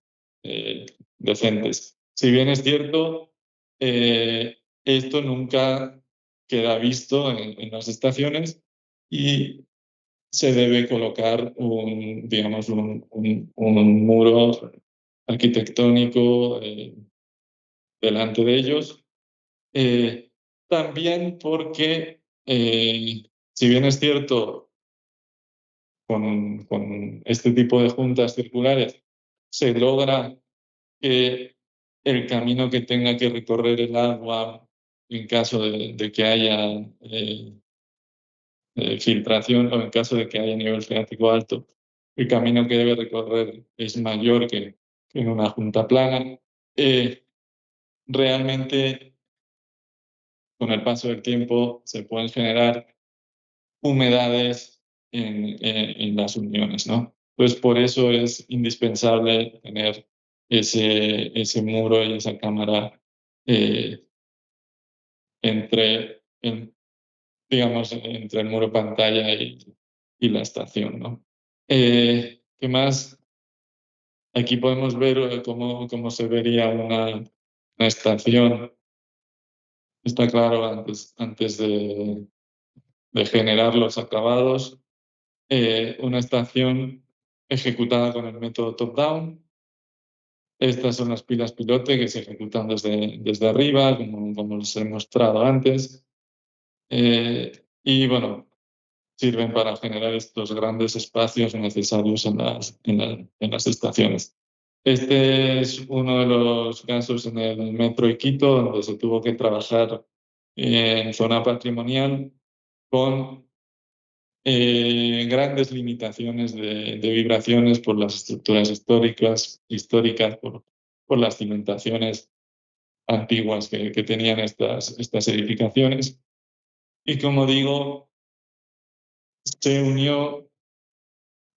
decentes. Si bien es cierto, esto nunca queda visto en las estaciones y se debe colocar digamos, un muro arquitectónico delante de ellos. También porque, si bien es cierto, con este tipo de juntas circulares se logra que el camino que tenga que recorrer el agua en caso de que haya filtración o en caso de que haya nivel freático alto, el camino que debe recorrer es mayor que en una junta plana. Realmente, con el paso del tiempo, se pueden generar humedades en las uniones, ¿no? Pues por eso es indispensable tener ese muro y esa cámara entre, digamos, entre el muro pantalla y la estación, ¿no? ¿Qué más? Aquí podemos ver cómo se vería una estación. Está claro, antes de generar los acabados, una estación ejecutada con el método top-down. Estas son las pilas pilote que se ejecutan desde arriba, como les he mostrado antes. Y bueno, sirven para generar estos grandes espacios necesarios en las estaciones. Este es uno de los casos en el metro de Quito, donde se tuvo que trabajar en zona patrimonial con grandes limitaciones de vibraciones por las estructuras históricas por las cimentaciones antiguas que tenían estas edificaciones. Y como digo, se unió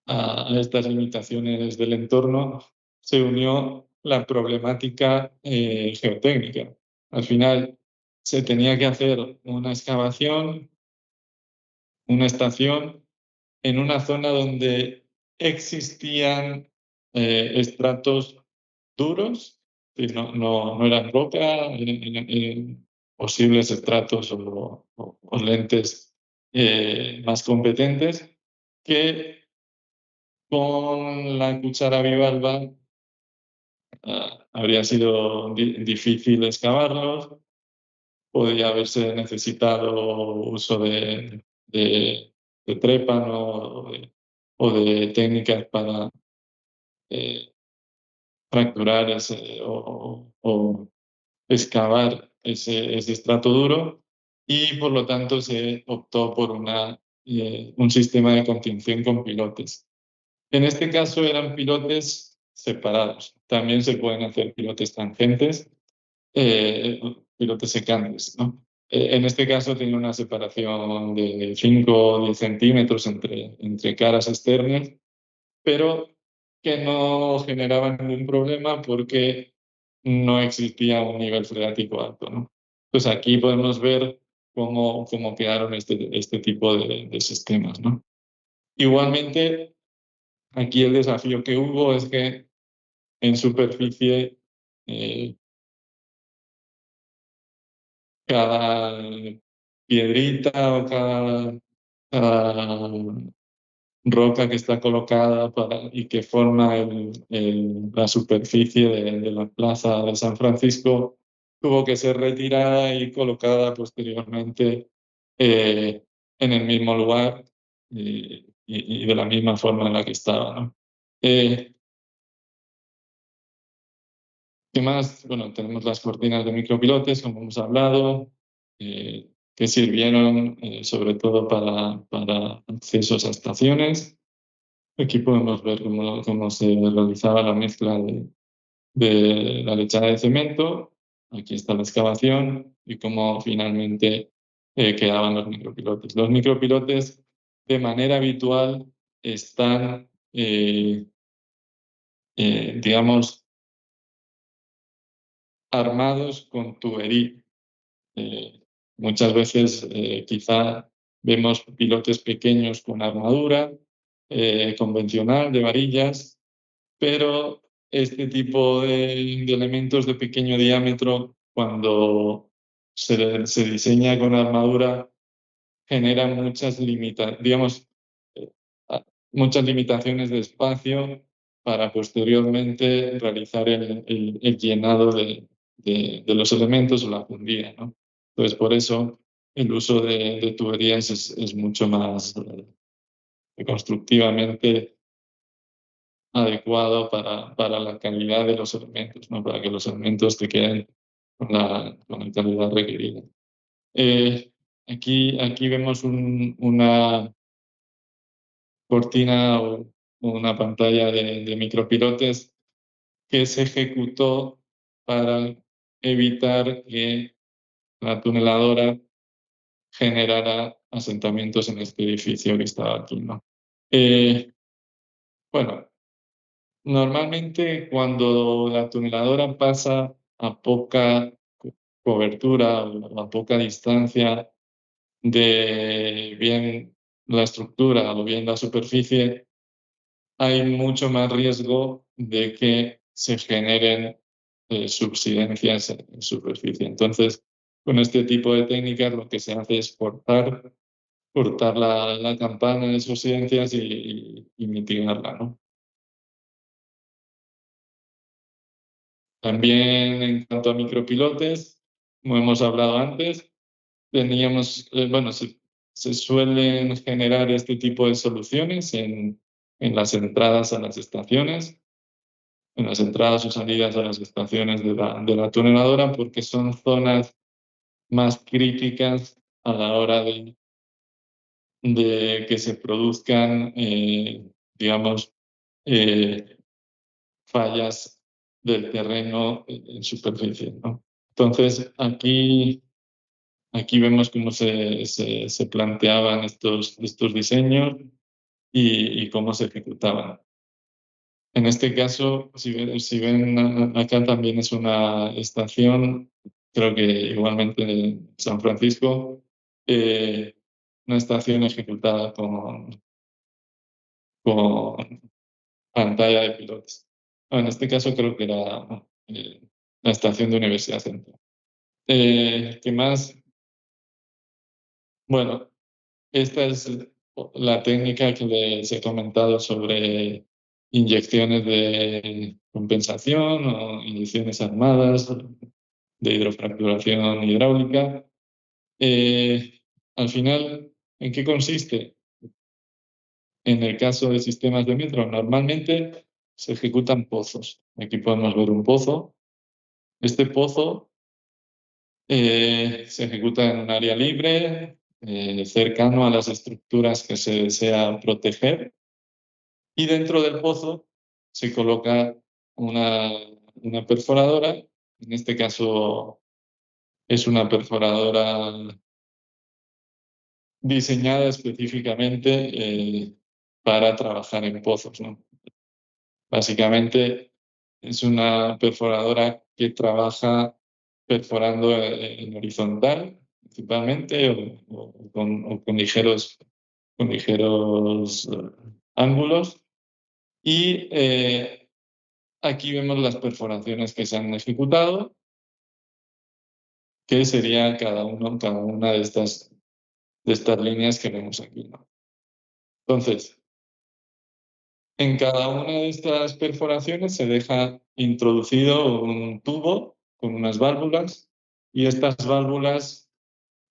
a estas limitaciones del entorno, se unió la problemática geotécnica. Al final se tenía que hacer una excavación, una estación, en una zona donde existían estratos duros, no eran roca, eran posibles estratos o lentes más competentes que con la cuchara bivalva habría sido difícil excavarlos, podría haberse necesitado uso de trépano o de técnicas para fracturar o excavar ese estrato duro, y por lo tanto se optó por un sistema de contención con pilotes. En este caso eran pilotes separados. También se pueden hacer pilotes tangentes, pilotes secantes, ¿no? En este caso tiene una separación de 5 o 10 centímetros entre caras externas, pero que no generaba ningún problema porque no existía un nivel freático alto, ¿no? Pues aquí podemos ver cómo quedaron este tipo de sistemas, ¿no? Igualmente, aquí el desafío que hubo es que en superficie cada piedrita o cada roca que está colocada y que forma la superficie de la plaza de San Francisco tuvo que ser retirada y colocada posteriormente en el mismo lugar y de la misma forma en la que estaba, ¿no? ¿Qué más? Bueno, tenemos las cortinas de micropilotes, como hemos hablado, que sirvieron sobre todo para accesos a estaciones. Aquí podemos ver cómo se realizaba la mezcla de la lechada de cemento. Aquí está la excavación y cómo finalmente quedaban los micropilotes. Los micropilotes, de manera habitual, están, digamos, armados con tubería. Muchas veces quizá vemos pilotes pequeños con armadura convencional de varillas, pero este tipo de elementos de pequeño diámetro, cuando se diseña con armadura, genera muchas limitaciones de espacio para posteriormente realizar el llenado de los elementos o la fundida, ¿no? Entonces, por eso el uso de tuberías es mucho más constructivamente adecuado para la calidad de los elementos, ¿no? Para que los elementos te queden con la calidad requerida. Aquí vemos una cortina o una pantalla de micropilotes que se ejecutó para evitar que la tuneladora generara asentamientos en este edificio que estaba aquí, ¿no? Bueno, normalmente cuando la tuneladora pasa a poca cobertura o a poca distancia de bien la estructura o bien la superficie, hay mucho más riesgo de que se generen subsidencias en superficie. Entonces, con este tipo de técnicas lo que se hace es cortar la campana de subsidencias y mitigarla, ¿no? También en cuanto a micropilotes, como hemos hablado antes, teníamos, bueno, se suelen generar este tipo de soluciones en las entradas a las estaciones, en las entradas o salidas a las estaciones de la tuneladora, porque son zonas más críticas a la hora de que se produzcan, digamos, fallas del terreno en superficie, ¿no? Entonces, aquí vemos cómo se planteaban estos diseños y cómo se ejecutaban. En este caso, si ven acá también es una estación, creo que igualmente en San Francisco, una estación ejecutada con pantalla de pilotos. En este caso creo que era la estación de Universidad Central. ¿Qué más? Bueno, esta es la técnica que les he comentado sobre inyecciones de compensación o inyecciones armadas de hidrofracturación hidráulica. Al final, ¿en qué consiste? En el caso de sistemas de metro, normalmente se ejecutan pozos. Aquí podemos ver un pozo. Este pozo se ejecuta en un área libre, cercano a las estructuras que se desea proteger, y dentro del pozo se coloca una perforadora. En este caso es una perforadora diseñada específicamente para trabajar en pozos, ¿no? Básicamente es una perforadora que trabaja perforando en horizontal principalmente o con ligeros ángulos. Y aquí vemos las perforaciones que se han ejecutado, que sería cada una de estas líneas que vemos aquí, ¿no? Entonces, en cada una de estas perforaciones se deja introducido un tubo con unas válvulas y estas válvulas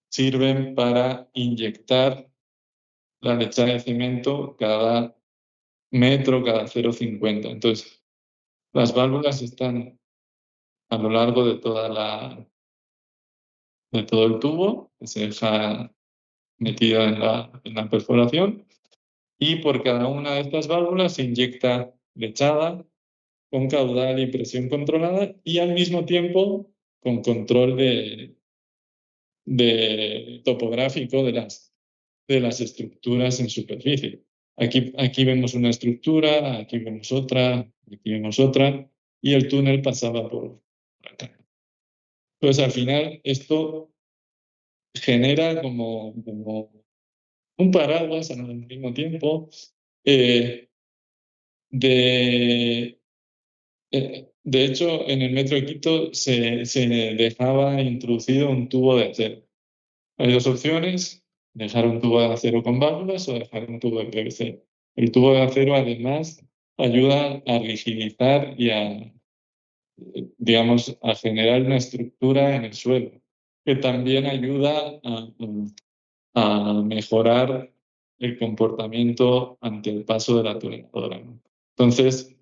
sirven para inyectar la lechada de cemento cada metro, cada 0,50. Entonces, las válvulas están a lo largo de todo el tubo, que se deja metido en la perforación, y por cada una de estas válvulas se inyecta lechada con caudal y presión controlada y al mismo tiempo con control topográfico de las estructuras en superficie. Aquí vemos una estructura, aquí vemos otra, y el túnel pasaba por acá. Pues al final esto genera como un paraguas al mismo tiempo eh, de de hecho, en el metro de Quito se dejaba introducido un tubo de acero. Hay dos opciones: dejar un tubo de acero con válvulas o dejar un tubo de PVC. El tubo de acero, además, ayuda a rigidizar y digamos, a generar una estructura en el suelo, que también ayuda a mejorar el comportamiento ante el paso de la tuneladora, ¿no? Entonces,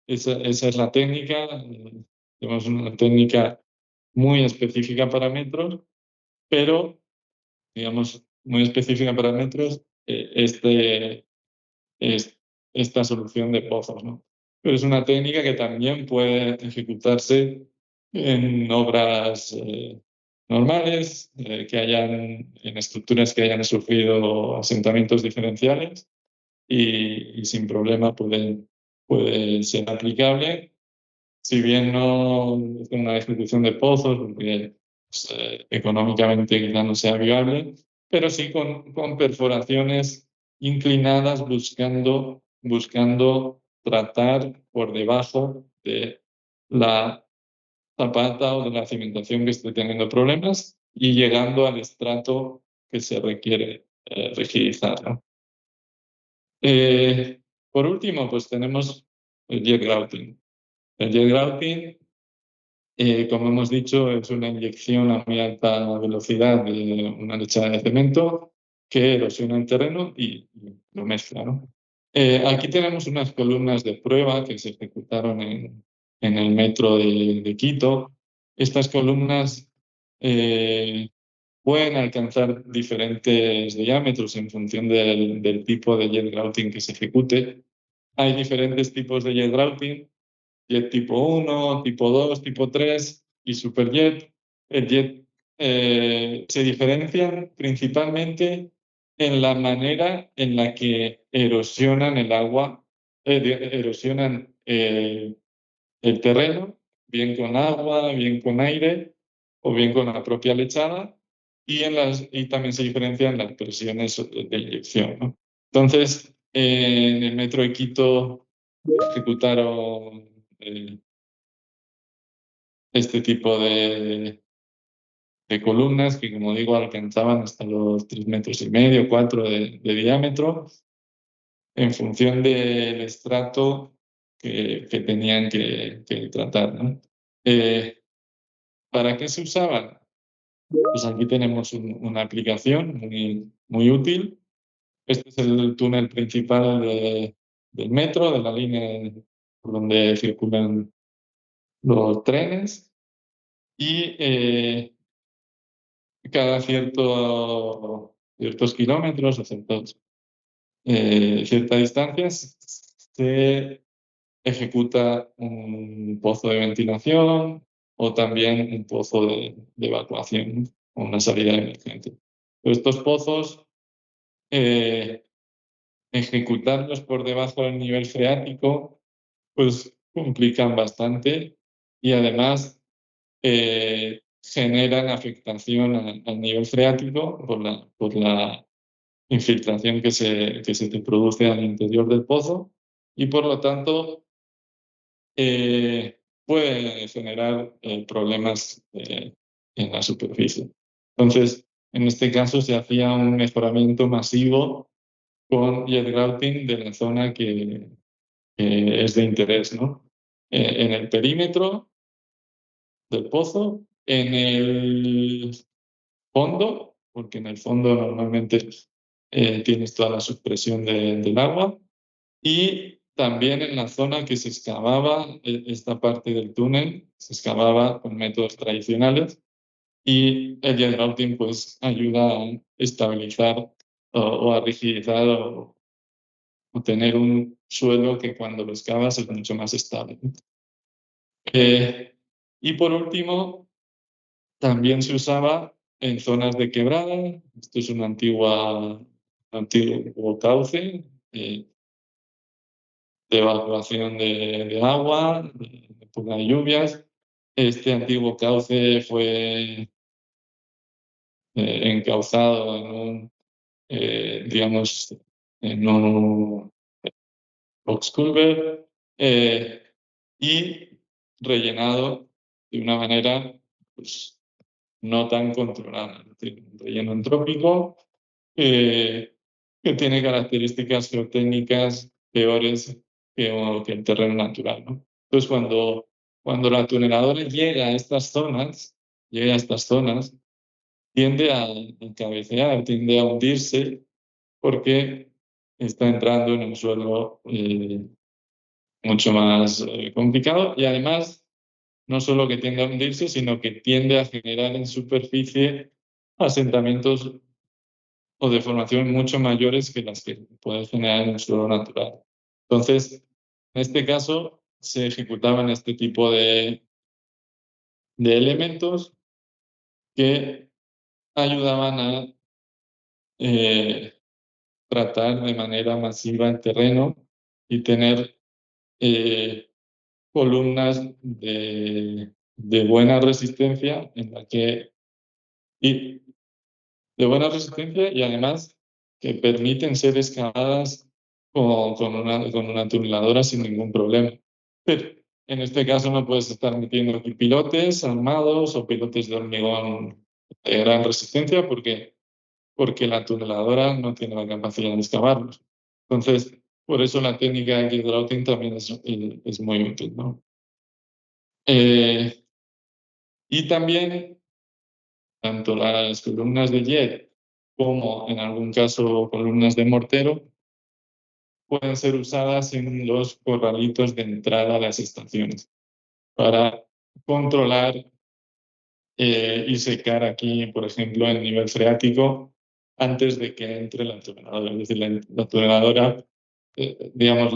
esa es la técnica. Tenemos una técnica muy específica para metros, pero, digamos, muy específica para metros, esta solución de pozos, ¿no? Pero es una técnica que también puede ejecutarse en obras normales, en estructuras que hayan sufrido asentamientos diferenciales y sin problema puede ser aplicable, si bien no es una ejecución de pozos, porque económicamente quizá no sea viable, pero sí con perforaciones inclinadas buscando tratar por debajo de la zapata o de la cimentación que esté teniendo problemas y llegando al estrato que se requiere rigidizar, ¿no? Por último, pues tenemos el jet grouting. El jet grouting, como hemos dicho, es una inyección a muy alta velocidad de una lechada de cemento que erosiona el terreno y lo mezcla, ¿no? Aquí tenemos unas columnas de prueba que se ejecutaron en el metro de Quito. Estas columnas pueden alcanzar diferentes diámetros en función del tipo de jet grouting que se ejecute. Hay diferentes tipos de jet grouting: jet tipo 1, tipo 2, tipo 3 y superjet. El jet se diferencian principalmente en la manera en la que erosionan el agua, erosionan el terreno, bien con agua, bien con aire o bien con la propia lechada, y también se diferencian las presiones de inyección, ¿no? Entonces, en el metro de Quito ejecutaron este tipo de columnas que, como digo, alcanzaban hasta los 3,5 metros, 4 de diámetro, en función del estrato que tenían que tratar, ¿no? ¿Para qué se usaban? Pues aquí tenemos una aplicación muy útil. Este es el túnel principal del metro, de la línea por donde circulan los trenes, y cada ciertos kilómetros o cierta distancia se ejecuta un pozo de ventilación o también un pozo de evacuación o una salida de emergencia. Estos pozos, ejecutarlos por debajo del nivel freático, pues complican bastante y además generan afectación al nivel freático por la infiltración que se te produce al interior del pozo, y por lo tanto puede generar problemas en la superficie. Entonces, en este caso se hacía un mejoramiento masivo con jet grouting de la zona que es de interés, ¿no? En el perímetro del pozo, en el fondo, porque en el fondo normalmente tienes toda la subpresión del agua, y también en la zona que se excavaba, esta parte del túnel se excavaba con métodos tradicionales, y el jet grouting pues ayuda a estabilizar o a rigidizar o tener un suelo que cuando lo excavas es mucho más estable. Y por último, también se usaba en zonas de quebrada. Esto es un antiguo cauce de evacuación de agua, de época de lluvias. Este antiguo cauce fue encauzado digamos, en un box culvert y rellenado de una manera pues, no tan controlada. Un relleno entrópico que tiene características geotécnicas peores que el terreno natural, ¿no? Entonces, cuando la tuneladora llega a estas zonas, tiende a cabecear, tiende a hundirse, porque está entrando en un suelo mucho más complicado, y además no solo que tiende a hundirse, sino que tiende a generar en superficie asentamientos o deformaciones mucho mayores que las que puede generar en un suelo natural. Entonces, en este caso, se ejecutaban este tipo de elementos que ayudaban a tratar de manera masiva el terreno y tener columnas de buena resistencia y de buena resistencia, y además que permiten ser excavadas con una tuneladora sin ningún problema. Pero en este caso no puedes estar metiendo aquí pilotes armados o pilotes de hormigón de gran resistencia, porque la tuneladora no tiene la capacidad de excavarlos. Entonces, por eso la técnica de grouting también es muy útil, ¿no? Y también, tanto las columnas de jet como en algún caso columnas de mortero pueden ser usadas en los corralitos de entrada a las estaciones para controlar y secar aquí, por ejemplo, el nivel freático antes de que entre la tuneladora. Es decir, la tuneladora, digamos,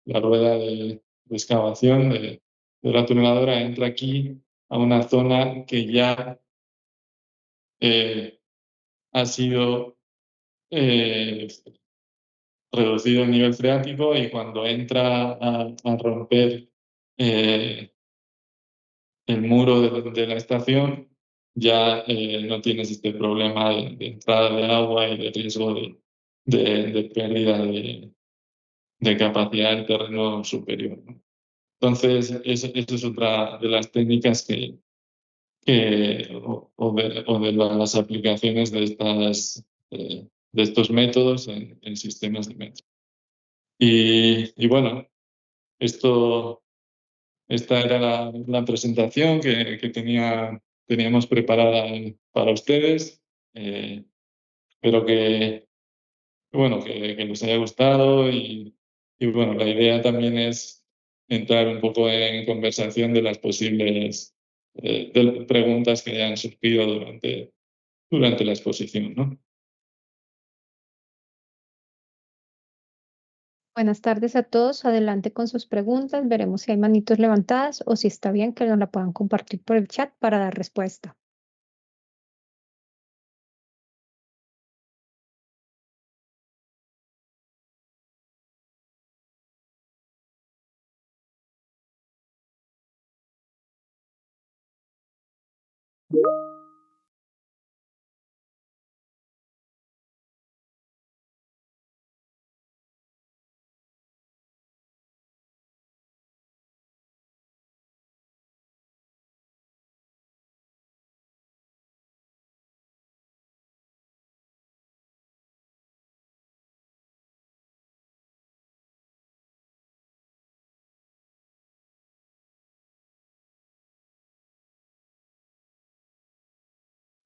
la rueda de excavación de la tuneladora entra aquí a una zona que ya ha sido reducido el nivel freático, y cuando entra a romper el muro de la estación, ya no tienes este problema de entrada de agua y de riesgo de pérdida de capacidad del terreno superior, ¿no? Entonces, eso es otra de las técnicas o de las aplicaciones de estos métodos en sistemas de metro. Y bueno, esta era la presentación que teníamos preparada para ustedes. Espero bueno, que les haya gustado, y bueno, la idea también es entrar un poco en conversación de las posibles preguntas que hayan surgido durante la exposición, ¿no? Buenas tardes a todos. Adelante con sus preguntas. Veremos si hay manitos levantadas o si está bien que nos la puedan compartir por el chat para dar respuesta.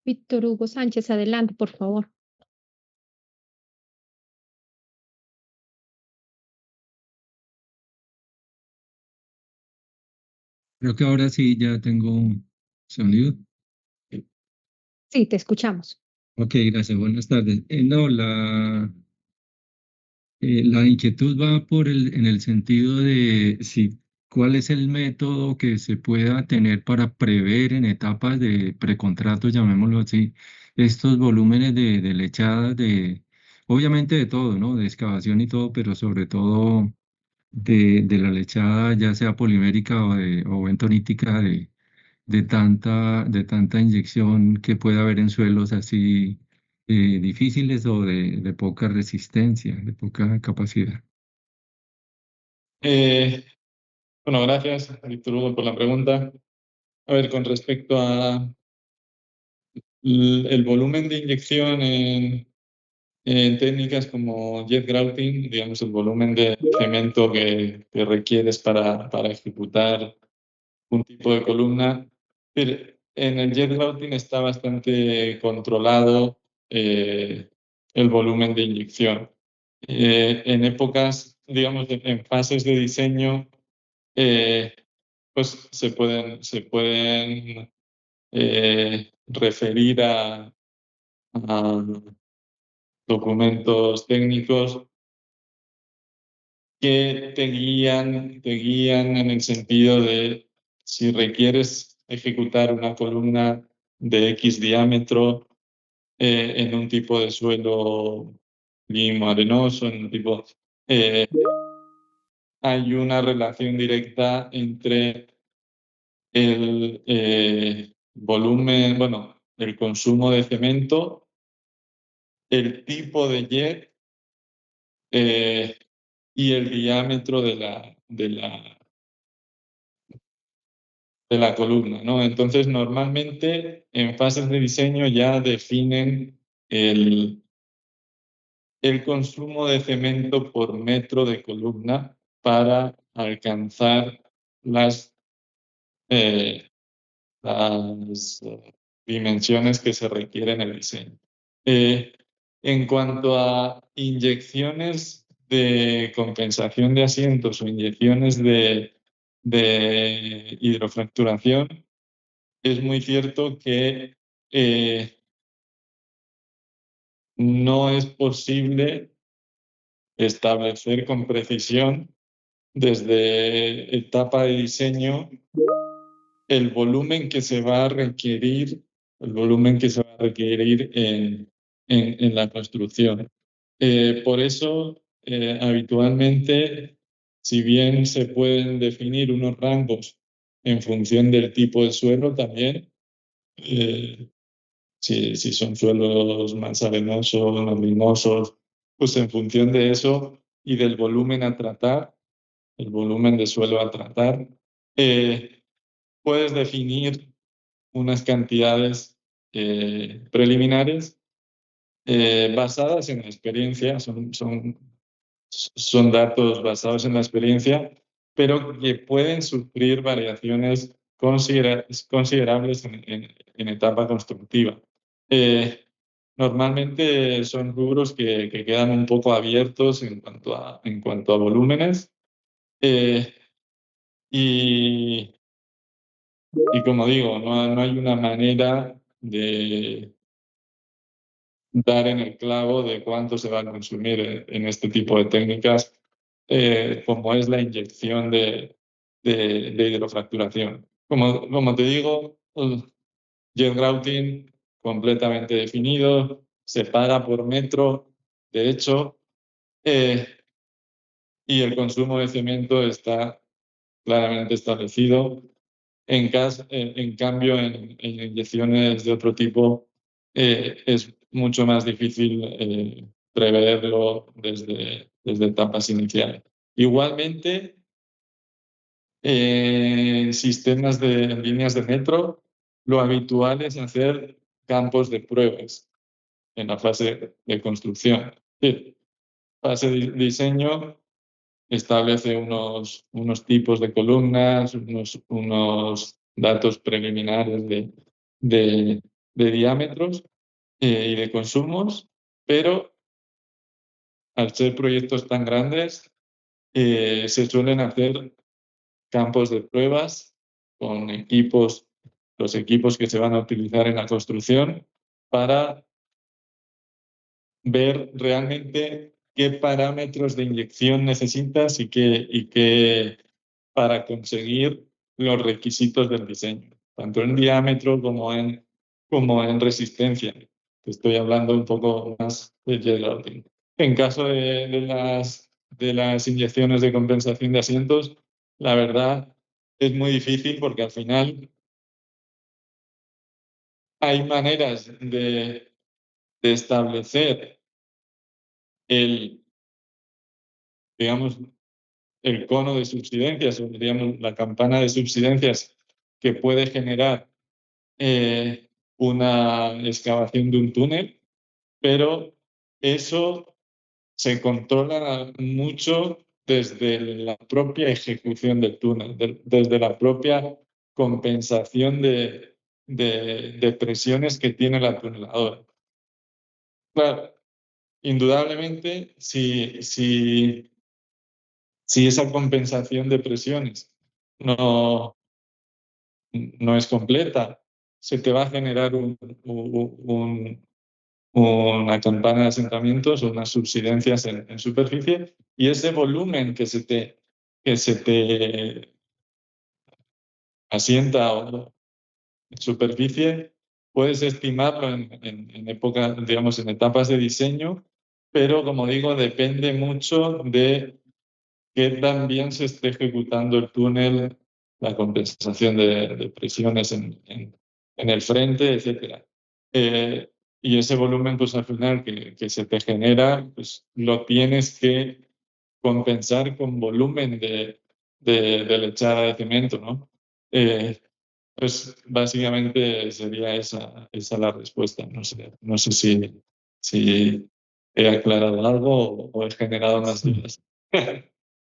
Víctor Hugo Sánchez, adelante, por favor. Creo que ahora sí ya tengo sonido. Sí, te escuchamos. Ok, gracias. Buenas tardes. No, la inquietud va en el sentido de si cuál es el método que se pueda tener para prever en etapas de precontrato, llamémoslo así, estos volúmenes de lechadas, obviamente de todo, ¿no? De excavación y todo, pero sobre todo de la lechada, ya sea polimérica o bentonítica, de tanta inyección que puede haber en suelos así difíciles o de poca resistencia, de poca capacidad. Bueno, gracias, Víctor Hugo, por la pregunta. A ver, con respecto a el volumen de inyección En técnicas como jet grouting, digamos, el volumen de cemento que requieres para ejecutar un tipo de columna. Pero en el jet grouting está bastante controlado el volumen de inyección. En épocas, digamos, en fases de diseño, pues se pueden referir a documentos técnicos que te guían en el sentido de si requieres ejecutar una columna de X diámetro en un tipo de suelo limo arenoso, en un tipo... hay una relación directa entre el volumen, bueno, el consumo de cemento, el tipo de jet y el diámetro de la columna, ¿no? Entonces, normalmente en fases de diseño ya definen el consumo de cemento por metro de columna para alcanzar las, eh, las dimensiones que se requieren en el diseño. En cuanto a inyecciones de compensación de asientos o inyecciones de hidrofracturación, es muy cierto que no es posible establecer con precisión desde etapa de diseño el volumen que se va a requerir, el volumen que se va a requerir en la construcción. Por eso, habitualmente, si bien se pueden definir unos rangos en función del tipo de suelo también, si son suelos más arenosos, más limosos, pues en función de eso y del volumen a tratar, el volumen de suelo a tratar, puedes definir unas cantidades preliminares basadas en la experiencia, son datos basados en la experiencia, pero que pueden sufrir variaciones considerables en etapa constructiva. Normalmente son rubros que quedan un poco abiertos en cuanto a volúmenes y como digo, no hay una manera de dar en el clavo de cuánto se va a consumir en este tipo de técnicas, como es la inyección de hidrofracturación. Como te digo, el jet grouting completamente definido, se paga por metro, de hecho, y el consumo de cemento está claramente establecido. En cambio, en inyecciones de otro tipo es mucho más difícil preverlo desde etapas iniciales. Igualmente, en sistemas en líneas de metro, lo habitual es hacer campos de pruebas en la fase de construcción. Sí, fase de diseño establece unos tipos de columnas, unos datos preliminares de diámetros y de consumos, pero al ser proyectos tan grandes, se suelen hacer campos de pruebas con los equipos que se van a utilizar en la construcción para ver realmente qué parámetros de inyección necesitas y qué para conseguir los requisitos del diseño, tanto en diámetro como en resistencia. Te estoy hablando un poco más de jet grouting. En caso de las inyecciones de compensación de asientos, la verdad es muy difícil porque al final hay maneras de establecer digamos, el cono de subsidencias, o digamos, la campana de subsidencias que puede generar una excavación de un túnel, pero eso se controla mucho desde la propia ejecución del túnel, desde la propia compensación de presiones que tiene la tuneladora. Claro, indudablemente, si esa compensación de presiones no es completa, se te va a generar una campana de asentamientos o unas subsidencias en superficie, y ese volumen que se te asienta en superficie, puedes estimarlo en época, digamos, en etapas de diseño, pero como digo, depende mucho de que también se esté ejecutando el túnel, la compensación de presiones en el frente, etc. Y ese volumen, pues al final que se te genera, pues lo tienes que compensar con volumen de lechada de cemento, ¿no? Pues básicamente sería esa la respuesta. No sé si he aclarado algo o he generado más Sí. dudas.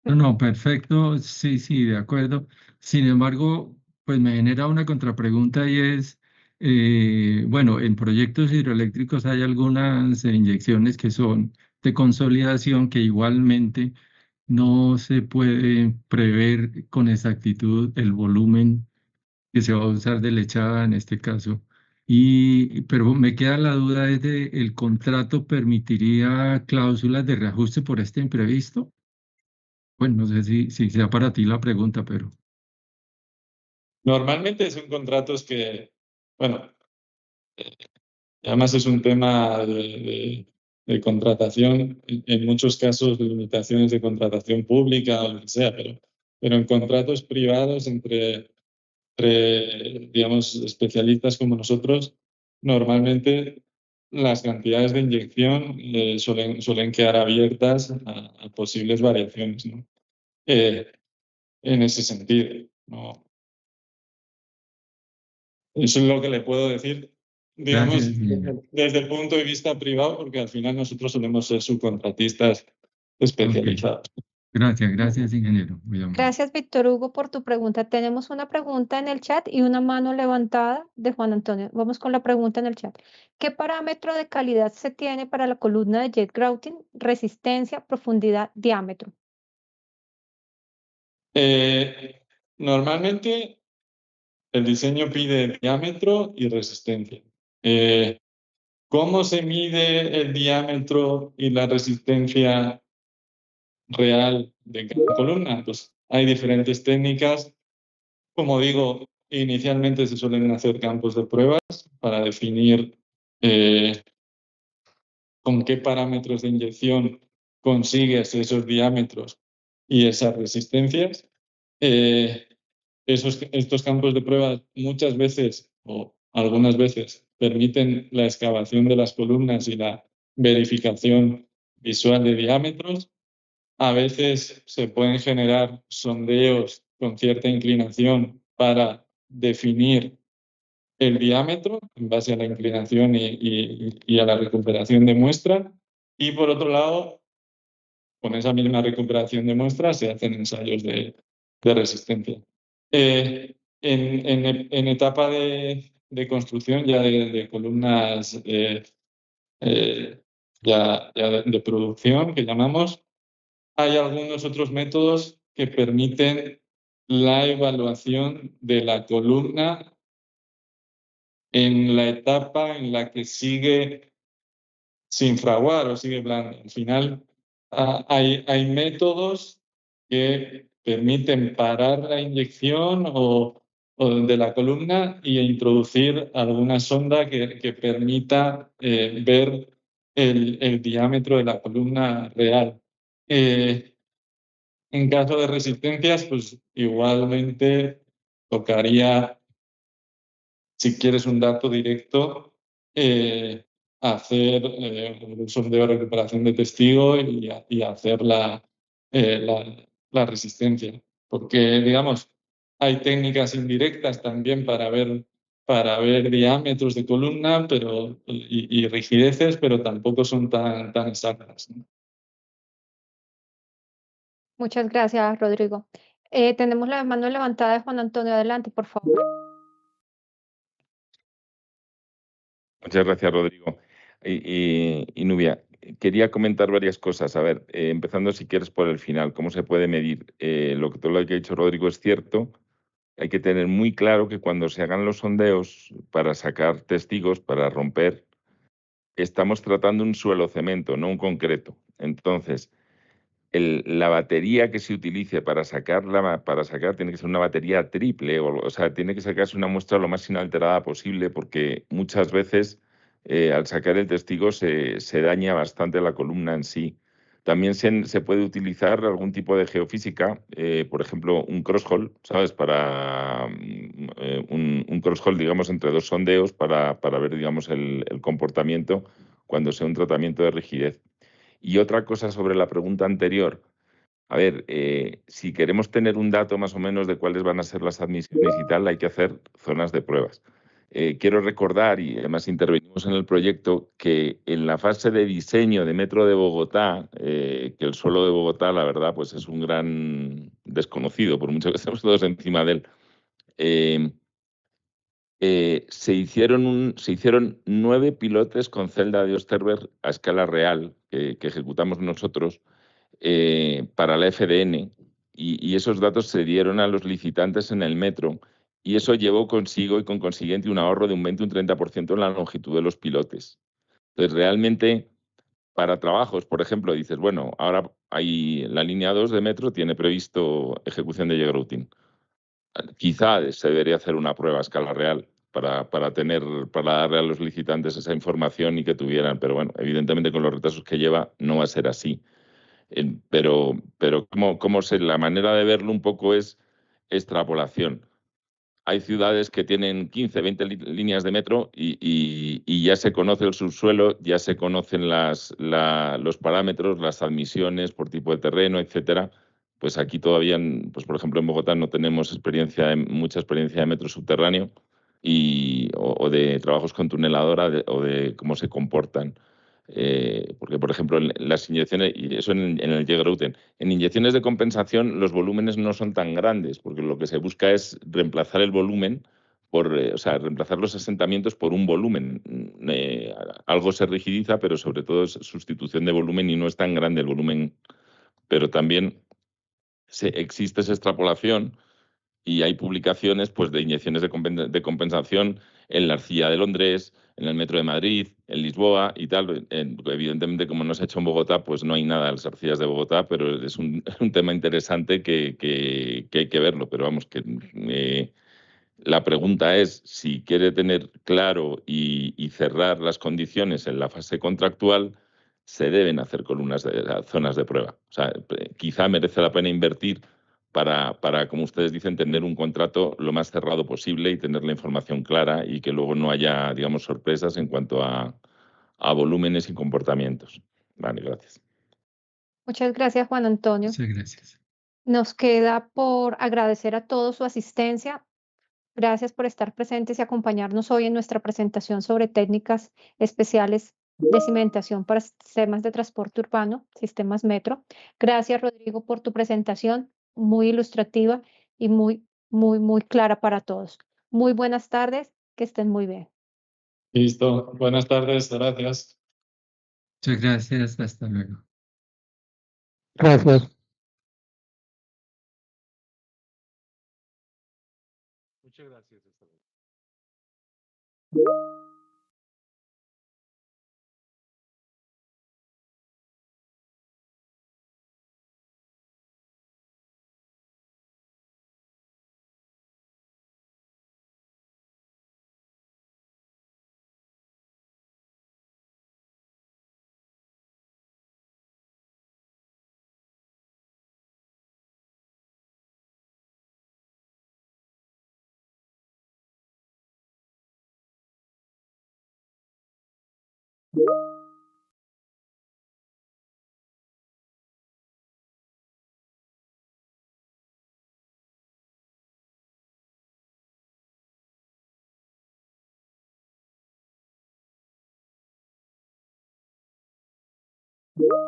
No, no, perfecto, sí, sí, de acuerdo. Sin embargo, pues me genera una contrapregunta y es, bueno, en proyectos hidroeléctricos hay algunas inyecciones que son de consolidación que igualmente no se puede prever con exactitud el volumen que se va a usar de lechada en este caso. Pero me queda la duda es de, ¿el contrato permitiría cláusulas de reajuste por este imprevisto? Bueno, no sé si sea para ti la pregunta, pero Normalmente son contratos que, bueno, además es un tema de contratación, en muchos casos de limitaciones de contratación pública o lo que sea, pero en contratos privados entre, digamos, especialistas como nosotros, normalmente las cantidades de inyección suelen quedar abiertas a posibles variaciones, ¿no? En ese sentido, ¿no? Eso es lo que le puedo decir, digamos, gracias, ingeniero. desde el punto de vista privado, porque al final nosotros solemos ser subcontratistas Ok, especializados. gracias, ingeniero. Muy amable. Gracias, Víctor Hugo, por tu pregunta. Tenemos una pregunta en el chat y una mano levantada de Juan Antonio. Vamos con la pregunta en el chat. ¿Qué parámetro de calidad se tiene para la columna de jet grouting? Resistencia, profundidad, diámetro. Normalmente el diseño pide diámetro y resistencia. ¿Cómo se mide el diámetro y la resistencia real de cada columna? Pues hay diferentes técnicas. Como digo, inicialmente se suelen hacer campos de pruebas para definir con qué parámetros de inyección consigues esos diámetros y esas resistencias. Estos campos de pruebas muchas veces o algunas veces permiten la excavación de las columnas y la verificación visual de diámetros. A veces se pueden generar sondeos con cierta inclinación para definir el diámetro en base a la inclinación y a la recuperación de muestra. Y por otro lado, con esa misma recuperación de muestra se hacen ensayos de resistencia. En etapa de construcción ya de columnas ya de producción, que llamamos, hay algunos otros métodos que permiten la evaluación de la columna en la etapa en la que sigue sin fraguar o sigue blanda. Al final, hay métodos que permiten parar la inyección o de la columna y introducir alguna sonda que permita ver el diámetro de la columna real. En caso de resistencias, pues igualmente tocaría, si quieres un dato directo, hacer un sondeo de recuperación de testigo y hacer la resistencia. Porque, digamos, hay técnicas indirectas también para ver para ver diámetros de columna y rigideces, pero tampoco son tan exactas, ¿no? Muchas gracias, Rodrigo. Tenemos la mano levantada de Juan Antonio. Adelante, por favor. Muchas gracias, Rodrigo. Y Nubia, quería comentar varias cosas. A ver, empezando si quieres por el final, ¿cómo se puede medir? Todo lo que ha dicho Rodrigo es cierto. Hay que tener muy claro que cuando se hagan los sondeos para sacar testigos, para romper, estamos tratando un suelo cemento, no un concreto. Entonces, la batería que se utilice para sacar tiene que ser una batería triple, o sea, tiene que sacarse una muestra lo más inalterada posible, porque muchas veces al sacar el testigo se daña bastante la columna en sí. También se puede utilizar algún tipo de geofísica, por ejemplo, un crosshole, ¿sabes? Para un crosshole, digamos, entre dos sondeos para ver, digamos, el comportamiento cuando sea un tratamiento de rigidez. Y otra cosa sobre la pregunta anterior, a ver, si queremos tener un dato más o menos de cuáles van a ser las admisiones y tal, hay que hacer zonas de pruebas. Quiero recordar, y además intervenimos en el proyecto, que en la fase de diseño de Metro de Bogotá, que el suelo de Bogotá, la verdad, pues es un gran desconocido, por mucho que estemos todos encima de él. Se hicieron 9 pilotes con celda de Osterberg a escala real que ejecutamos nosotros para la FDN y esos datos se dieron a los licitantes en el metro y eso llevó consigo y con consiguiente un ahorro de un 20 o un 30% en la longitud de los pilotes. Entonces, realmente, para trabajos, por ejemplo, dices, bueno, ahora hay la línea 2 de metro tiene previsto ejecución de J-Grouting. Quizá se debería hacer una prueba a escala real para darle a los licitantes esa información y que tuvieran, pero bueno, evidentemente con los retrasos que lleva no va a ser así. Pero la manera de verlo un poco es extrapolación. Hay ciudades que tienen 15, 20 líneas de metro y ya se conoce el subsuelo, ya se conocen los parámetros, las admisiones por tipo de terreno, etcétera. Pues aquí todavía, pues por ejemplo en Bogotá no tenemos mucha experiencia de metro subterráneo o de trabajos con tuneladora o de cómo se comportan. Porque, por ejemplo, en las inyecciones, y eso en el Jägerrouten, en inyecciones de compensación los volúmenes no son tan grandes, porque lo que se busca es reemplazar el volumen o sea, reemplazar los asentamientos por un volumen. Algo se rigidiza, pero sobre todo es sustitución de volumen y no es tan grande el volumen. Pero también existe esa extrapolación y hay publicaciones pues, de inyecciones de compensación en la Arcilla de Londres, en el Metro de Madrid, en Lisboa y tal. Evidentemente, como no se ha hecho en Bogotá, pues no hay nada en las arcillas de Bogotá, pero es un tema interesante que hay que verlo. Pero vamos, que la pregunta es si quiere tener claro y cerrar las condiciones en la fase contractual, se deben hacer zonas de prueba. O sea, quizá merece la pena invertir como ustedes dicen, tener un contrato lo más cerrado posible y tener la información clara y que luego no haya, digamos, sorpresas en cuanto a volúmenes y comportamientos. Vale, gracias. Muchas gracias, Juan Antonio. Muchas gracias. Nos queda por agradecer a todos su asistencia. Gracias por estar presentes y acompañarnos hoy en nuestra presentación sobre técnicas especiales de cimentación para sistemas de transporte urbano, sistemas metro. Gracias, Rodrigo, por tu presentación, muy ilustrativa y muy clara para todos. Muy buenas tardes, que estén muy bien. Listo. Buenas tardes. Gracias. Muchas gracias. Hasta luego. Gracias. Muchas gracias. Hasta luego. you